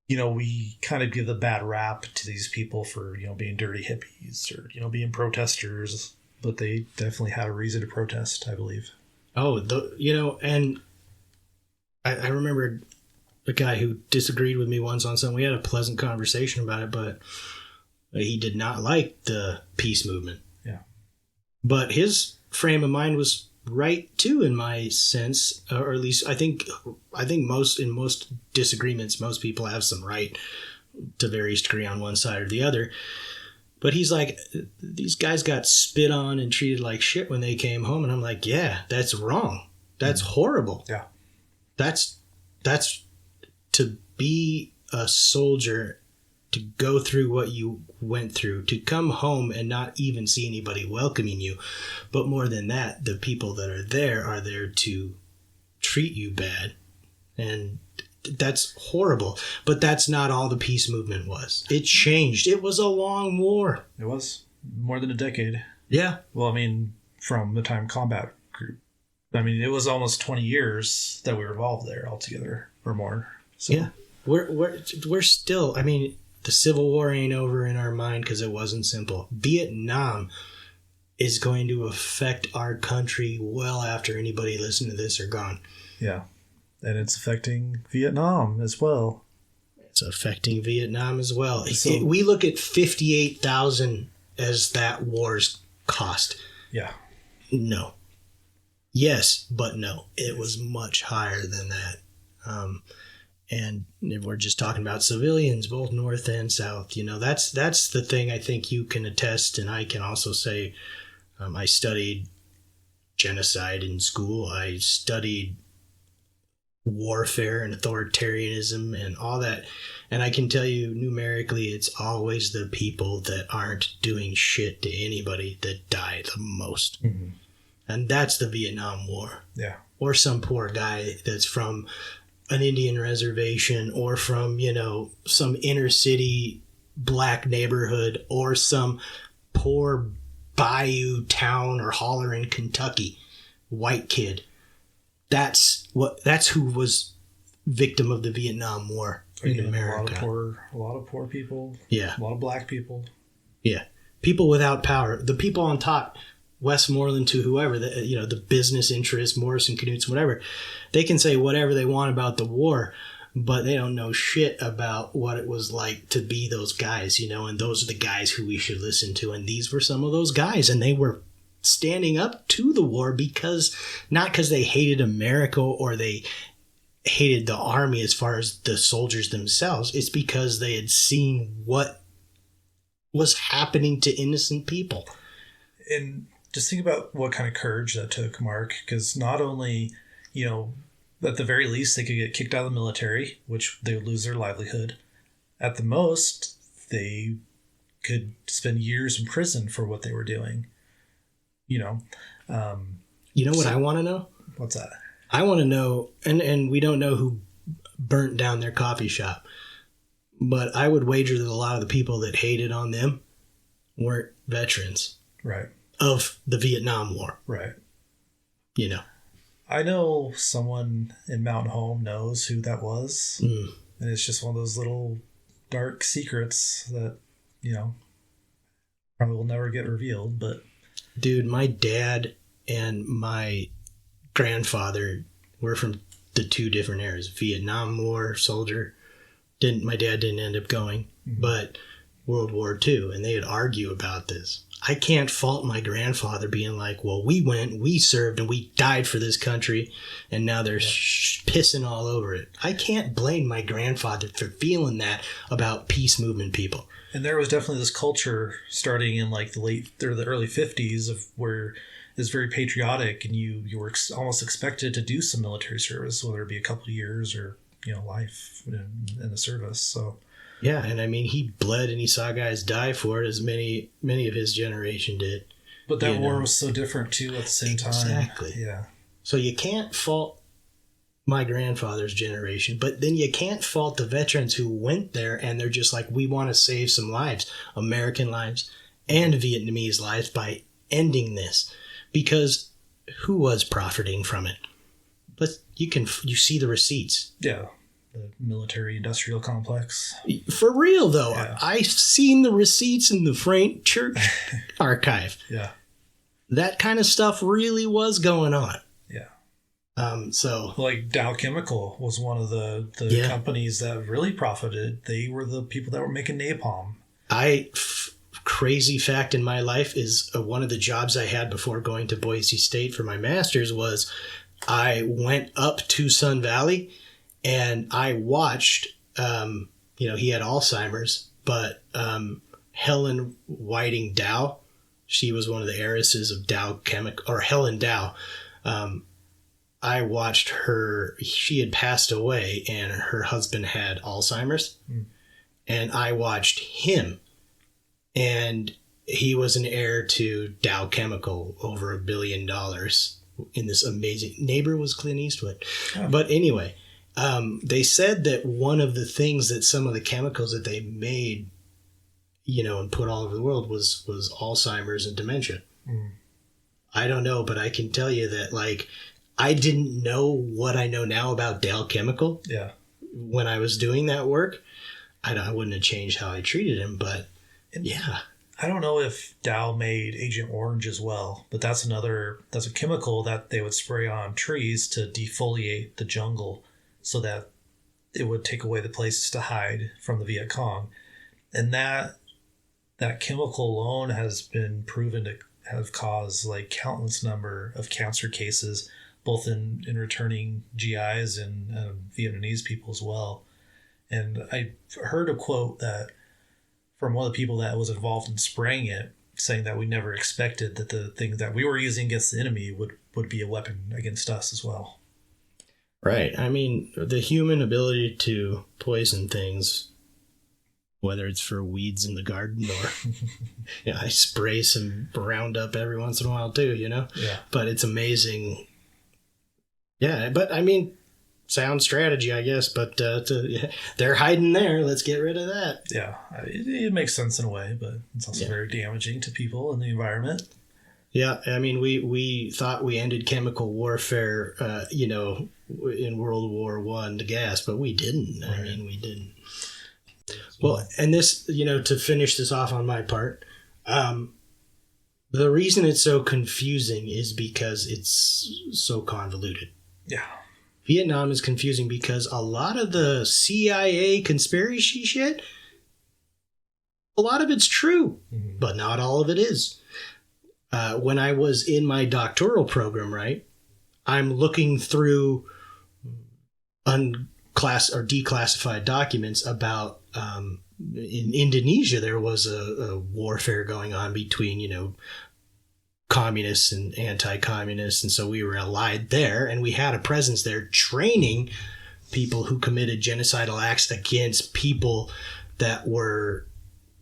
we kind of give the bad rap to these people for, being dirty hippies or, being protesters, but they definitely had a reason to protest, I believe. Oh, and I remember a guy who disagreed with me once on something. We had a pleasant conversation about it, but he did not like the peace movement. Yeah. But his frame of mind was right too, in my sense, or at least I think most disagreements, most people have some right to various degree on one side or the other. But he's like, these guys got spit on and treated like shit when they came home, and I'm like, yeah, that's wrong. That's horrible. Yeah. That's to be a soldier, to go through what you went through, to come home and not even see anybody welcoming you. But more than that, the people that are there to treat you bad. And that's horrible. But that's not all the peace movement was. It changed. It was a long war. It was more than a decade. Yeah. Well, I mean, from the time combat group. I mean, it was almost 20 years that we were involved there altogether, or more. So. Yeah. We're still, I mean, the Civil War ain't over in our mind because it wasn't simple. Vietnam is going to affect our country well after anybody listening to this are gone. Yeah. And it's affecting Vietnam as well. It's affecting Vietnam as well. So, we look at 58,000 as that war's cost. Yeah. No. Yes, but no. It was much higher than that. And we're just talking about civilians, both North and South. You know, that's the thing I think you can attest, and I can also say I studied genocide in school. I studied warfare and authoritarianism and all that. And I can tell you numerically, it's always the people that aren't doing shit to anybody that die the most. Mm-hmm. And that's the Vietnam War. Yeah. Or some poor guy that's from an Indian reservation, or from, you know, some inner city black neighborhood, or some poor bayou town or holler in Kentucky, white kid. That's who was victim of the Vietnam War in America. A lot of poor people. Yeah. A lot of black people. Yeah. People without power. The people on top, Westmoreland to whoever, the business interests, Morrison, Knudsen, whatever, they can say whatever they want about the war, but they don't know shit about what it was like to be those guys, you know, and those are the guys who we should listen to. And these were some of those guys, and they were standing up to the war not because they hated America or they hated the army as far as the soldiers themselves. It's because they had seen what was happening to innocent people. And just think about what kind of courage that took, Mark, because not only, you know, at the very least, they could get kicked out of the military, which they would lose their livelihood. At the most, they could spend years in prison for what they were doing. You know. What I want to know? What's that? I want to know, and we don't know who burnt down their coffee shop, but I would wager that a lot of the people that hated on them weren't veterans. Right. Of the Vietnam War. Right. You know. I know someone in Mountain Home knows who that was. Mm. And it's just one of those little dark secrets that, you know, probably will never get revealed, but... Dude, my dad and my grandfather were from the two different eras. Vietnam War soldier. My dad didn't end up going, but World War II, and they'd argue about this. I can't fault my grandfather being like, well, we went, we served, and we died for this country, and now they're pissing all over it. I can't blame my grandfather for feeling that about peace movement people. And there was definitely this culture starting in like the early 50s of where it's very patriotic, and you were almost expected to do some military service, whether it be a couple of years or, you know, life in the service. So... Yeah, and I mean, he bled and he saw guys die for it, as many of his generation did. But that war was so different, too, at the same time. Exactly. Yeah. So you can't fault my grandfather's generation, but then you can't fault the veterans who went there and they're just like, we want to save some lives, American lives and Vietnamese lives, by ending this. Because who was profiting from it? You see the receipts. Yeah. The military industrial complex. For real, though. Yeah. I've seen the receipts in the Frank Church archive. Yeah. That kind of stuff really was going on. Yeah. So like Dow Chemical was one of the companies that really profited. They were the people that were making napalm. crazy fact in my life is one of the jobs I had before going to Boise State for my master's was I went up to Sun Valley and I watched, he had Alzheimer's, but Helen Whiting Dow, she was one of the heiresses of Dow Chemical, or Helen Dow. I watched her, she had passed away and her husband had Alzheimer's. And I watched him, and he was an heir to Dow Chemical, over $1 billion in this amazing, neighbor was Clint Eastwood. Oh. But anyway, they said that one of the things that some of the chemicals that they made, and put all over the world was Alzheimer's and dementia. I don't know, but I can tell you that, like, I didn't know what I know now about Dow Chemical. Yeah. When I was doing that work, I wouldn't have changed how I treated him, but yeah. I don't know if Dow made Agent Orange as well, but that's a chemical that they would spray on trees to defoliate the jungle so that it would take away the places to hide from the Viet Cong. And that chemical alone has been proven to have caused like countless number of cancer cases, both in returning GIs and Vietnamese people as well. And I heard a quote that from one of the people that was involved in spraying it, saying that we never expected that the things that we were using against the enemy would be a weapon against us as well. Right. I mean, the human ability to poison things, whether it's for weeds in the garden or I spray some Roundup every once in a while too, Yeah. But it's amazing. Yeah, but I mean, sound strategy, I guess, but they're hiding there. Let's get rid of that. Yeah, it makes sense in a way, but it's also very damaging to people and the environment. Yeah, I mean, we thought we ended chemical warfare, in World War I, the gas, but we didn't. Right. I mean, we didn't. Well, and this, to finish this off on my part, the reason it's so confusing is because it's so convoluted. Yeah. Vietnam is confusing because a lot of the CIA conspiracy shit, a lot of it's true, but not all of it is. When I was in my doctoral program, right, I'm looking through declassified documents about in Indonesia there was a warfare going on between communists and anti-communists, and so we were allied there, and we had a presence there training people who committed genocidal acts against people that were,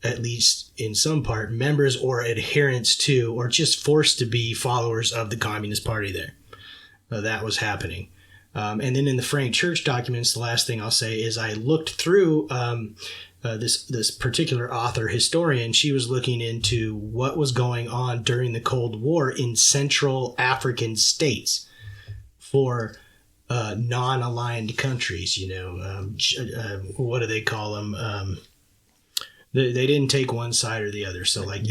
at least in some part, members or adherents to, or just forced to be followers of the Communist Party there. That was happening. And then in the Frank Church documents, the last thing I'll say is I looked through this particular author, historian. She was looking into what was going on during the Cold War in Central African states for non-aligned countries. What do they call them? They didn't take one side or the other. So like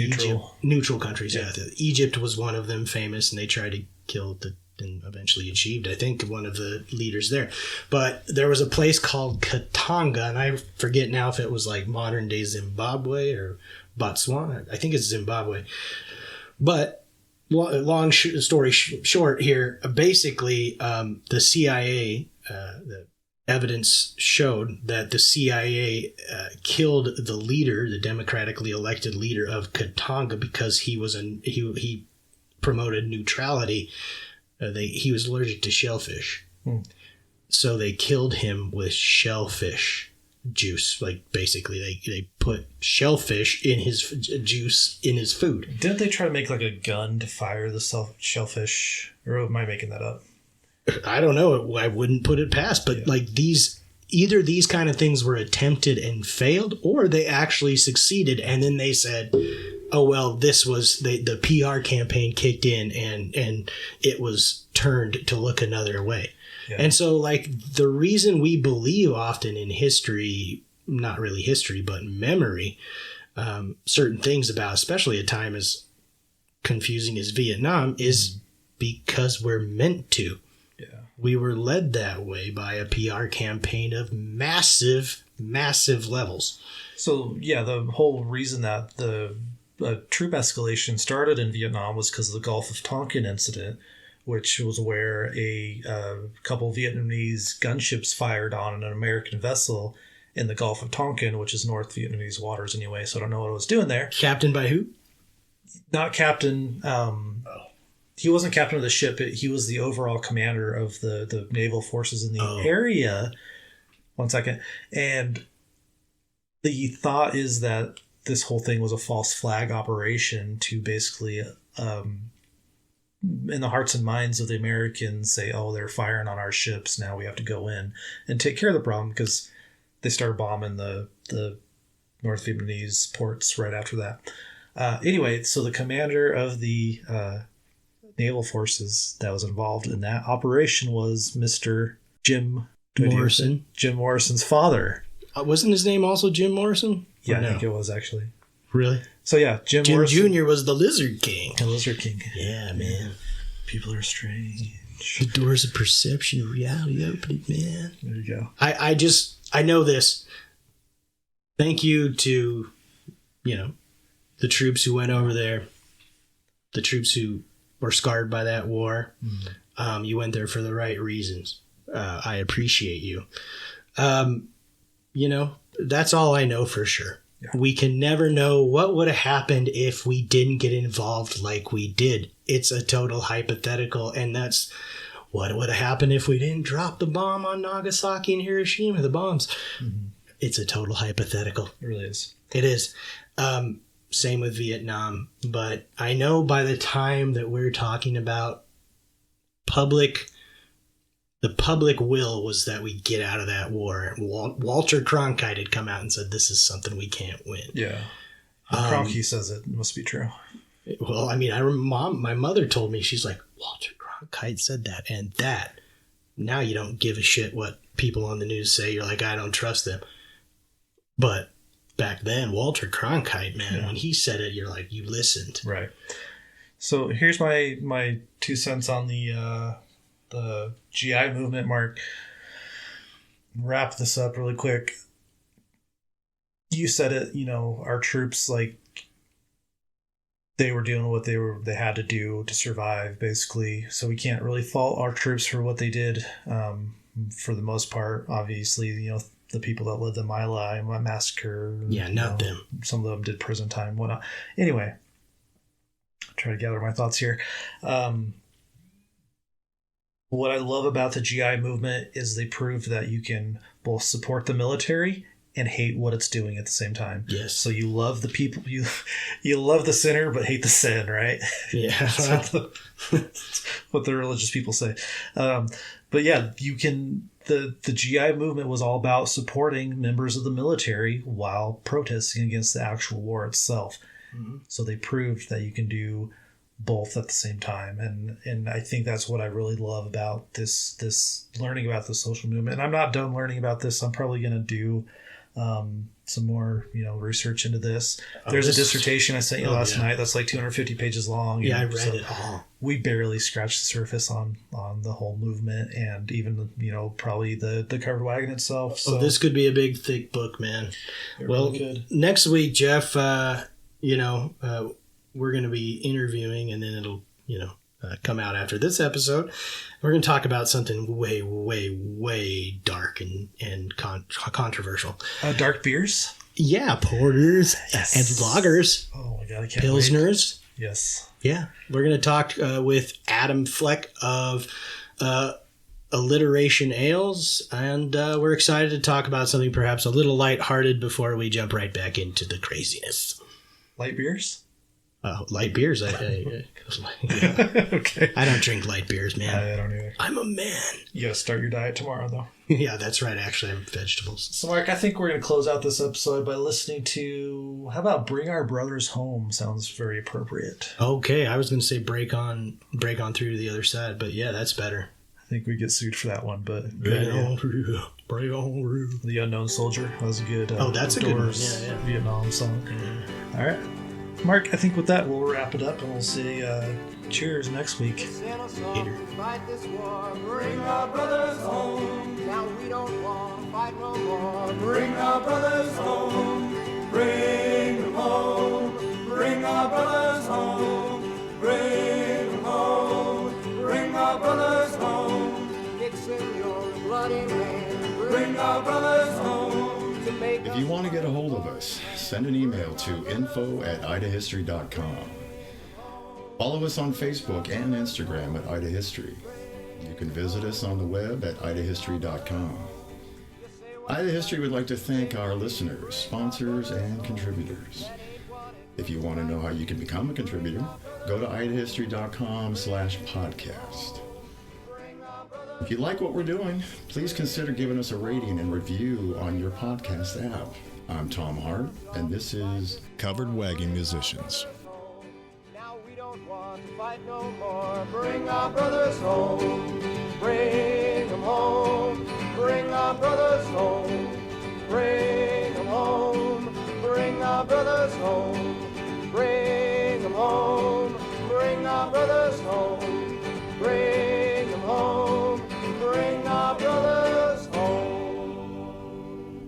neutral countries. Yeah. Egypt was one of them, famous, and they tried to kill and eventually achieved, I think, one of the leaders there. But there was a place called Katanga, and I forget now if it was like modern day Zimbabwe or Botswana. I think it's Zimbabwe. But long story short here, basically the CIA, the evidence showed that the CIA killed the leader, the democratically elected leader of Katanga, because he promoted neutrality. He was allergic to shellfish. So they killed him with shellfish juice. Like, basically, they put shellfish in his juice in his food. Didn't they try to make like a gun to fire the shellfish? Or am I making that up? I don't know. I wouldn't put it past. But either these kind of things were attempted and failed, or they actually succeeded. And then they said, oh, well, this was the PR campaign kicked in and it was turned to look another way. Yeah. And so, like, the reason we believe often in history, not really history, but memory, certain things about, especially a time as confusing as Vietnam, is because we're meant to. Yeah. We were led that way by a PR campaign of massive, massive levels. So, yeah, the whole reason that the a troop escalation started in Vietnam was because of the Gulf of Tonkin incident, which was where a couple Vietnamese gunships fired on an American vessel in the Gulf of Tonkin, which is North Vietnamese waters anyway, so I don't know what it was doing there. Captained by who? Not captain. He wasn't captain of the ship, but he was the overall commander of the naval forces in the area. One second. And the thought is that this whole thing was a false flag operation to basically, in the hearts and minds of the Americans, say, oh, they're firing on our ships. Now we have to go in and take care of the problem, because they started bombing the North Vietnamese ports right after that. Anyway, so the commander of the naval forces that was involved in that operation was Mr. Jim Morrison. Jim Morrison's father. Wasn't his name also Jim Morrison? Yeah, Or no? I think it was actually. Really? So yeah, Jim Jim Morrison. Jr. was the Lizard King. The Lizard King. Yeah, man. People are strange. The doors of perception and reality opening, man. There you go. I know this. Thank you to, the troops who went over there, the troops who were scarred by that war. You went there for the right reasons. I appreciate you. That's all I know for sure. Yeah. We can never know what would have happened if we didn't get involved like we did. It's a total hypothetical, and that's what would have happened if we didn't drop the bomb on Nagasaki and Hiroshima, the bombs. Mm-hmm. It's a total hypothetical. It really is. It is. Same with Vietnam. But I know by the time that we're talking about the public will was that we get out of that war. Walter Cronkite had come out and said, this is something we can't win. Yeah. Cronkite says it must be true. Well, I mean, my mother told me, she's like, Walter Cronkite said that and that. Now you don't give a shit what people on the news say. You're like, I don't trust them. But back then, Walter Cronkite, man, when he said it, you're like, you listened. Right. So here's my 2 cents on the GI movement, Mark. Wrap this up really quick. You said it, our troops, they were doing what they had to do to survive, basically. So we can't really fault our troops for what they did. For the most part, obviously, the people that led the My Lai massacre. Yeah, not them. Some of them did prison time, whatnot. Anyway, try to gather my thoughts here. What I love about the GI movement is they prove that you can both support the military and hate what it's doing at the same time. Yes. So you love the people, you love the sinner but hate the sin, right? Yeah. That's what the religious people say. But yeah, you can. The GI movement was all about supporting members of the military while protesting against the actual war itself. Mm-hmm. So they proved that you can do both at the same time, and I think that's what I really love about this learning about the social movement. And I'm not done learning about this. I'm probably going to do some more research into this. There's a dissertation I sent you last night that's like 250 pages long. Yeah, I read it all. We barely scratched the surface on the whole movement, and even probably the covered wagon itself. So this could be a big thick book, man. Well, really next week, Jeff, we're going to be interviewing, and then it'll, come out after this episode. We're going to talk about something way, way, way dark and controversial. Dark beers? Yeah, porters and lagers. Oh my God, I can't Pilsners. Wait. Yes. Yeah, we're going to talk with Adam Fleck of Alliteration Ales, and we're excited to talk about something perhaps a little lighthearted before we jump right back into the craziness. Light beers? Light beers. Okay. I don't drink light beers, man. I don't either. I'm a man. You gotta start your diet tomorrow, though. Yeah, that's right. Actually, I'm vegetables. So, Mark, I think we're going to close out this episode by listening to, how about Bring Our Brothers Home? Sounds very appropriate. Okay, I was going to say break on through to the other side, but yeah, that's better. I think we get sued for that one, but... Bring on through. The Unknown Soldier. That was a good... that's a good one. Yeah. Vietnam song. All right. Mark, I think with that, we'll wrap it up, and we'll say cheers next week. Later. Fight this war, bring our brothers home. Now we don't want to fight no more. Bring our brothers home. Bring them home. Bring our brothers home. Bring them home. Bring our brothers home. Mixing your bloody man. Bring our brothers home. To make If you want to get a hold of us, send an email to info@idahistory.com. Follow us on Facebook and Instagram at Ida History. You can visit us on the web at idahistory.com. Ida History would like to thank our listeners, sponsors, and contributors. If you want to know how you can become a contributor, go to idahistory.com/podcast. If you like what we're doing, please consider giving us a rating and review on your podcast app. I'm Tom Hart, and this is Covered Wagging Musicians. Now we don't want to fight no more. Bring our brothers home. Bring them home. Bring our brothers home. Bring them home. Bring our brothers home. Bring them home. Bring our brothers home. Bring them home. Bring our brothers home.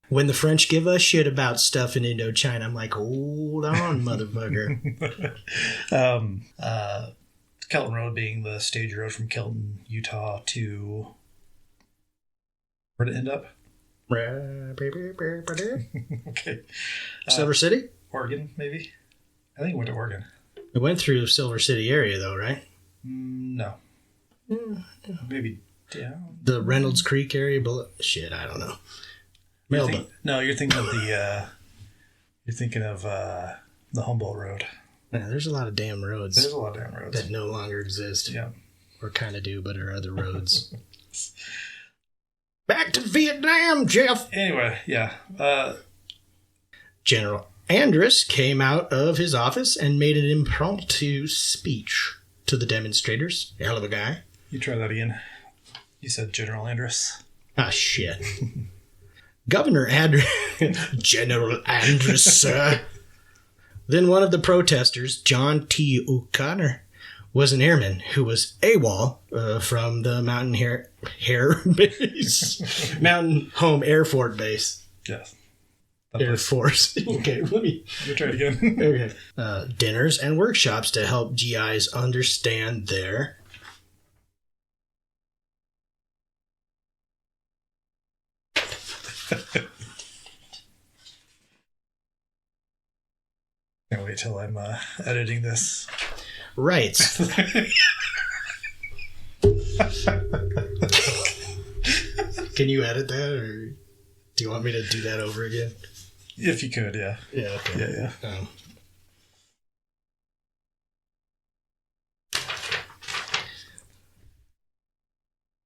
When the French give us shit about stuff in Indochina, I'm like, hold on, motherfucker. Kelton Road being the stage road from Kelton, Utah to... Where'd it end up? Okay. Silver City? Oregon, maybe? I think it went to Oregon. It went through Silver City area, though, right? No. Maybe down. The Reynolds Creek area below. Shit, I don't know. Melba. No, you're thinking of the... you're thinking of the Humboldt Road. Yeah, there's a lot of damn roads There's a lot of damn roads. that no longer exist. Yeah. Or kind of do, but are other roads. Back to Vietnam, Jeff! Anyway, yeah. General Andrus came out of his office and made an impromptu speech to the demonstrators. Hell of a guy. You try that again. You said General Andrus. Ah, shit. General Andrus, sir. Then one of the protesters, John T. O'Connor, was an airman who was AWOL from the Mountain Hare Base. Mountain Home Air Fort Base. Yes. Air Force. Okay, let me... You try it again. Okay. Dinners and workshops to help GIs understand their... Can't wait till I'm editing this. rights. Can you edit that, or do you want me to do that over again? If you could, yeah. Yeah, okay. Yeah.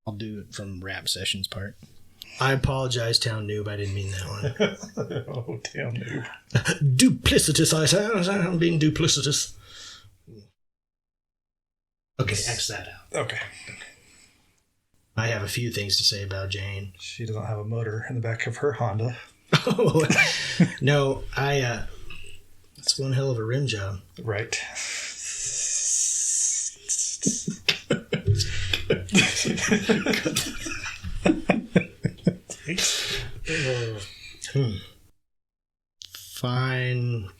I'll do it from Rap Sessions part. I apologize, Town Noob. I didn't mean that one. Oh, damn noob. Duplicitous, I say. I'm being duplicitous. Okay, X that out. Okay. I have a few things to say about Jane. She doesn't have a motor in the back of her Honda. Oh, no, that's one hell of a rim job. Right. Fine,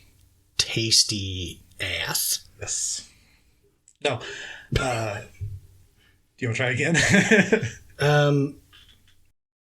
tasty ass. Yes. No. Do you want to try again?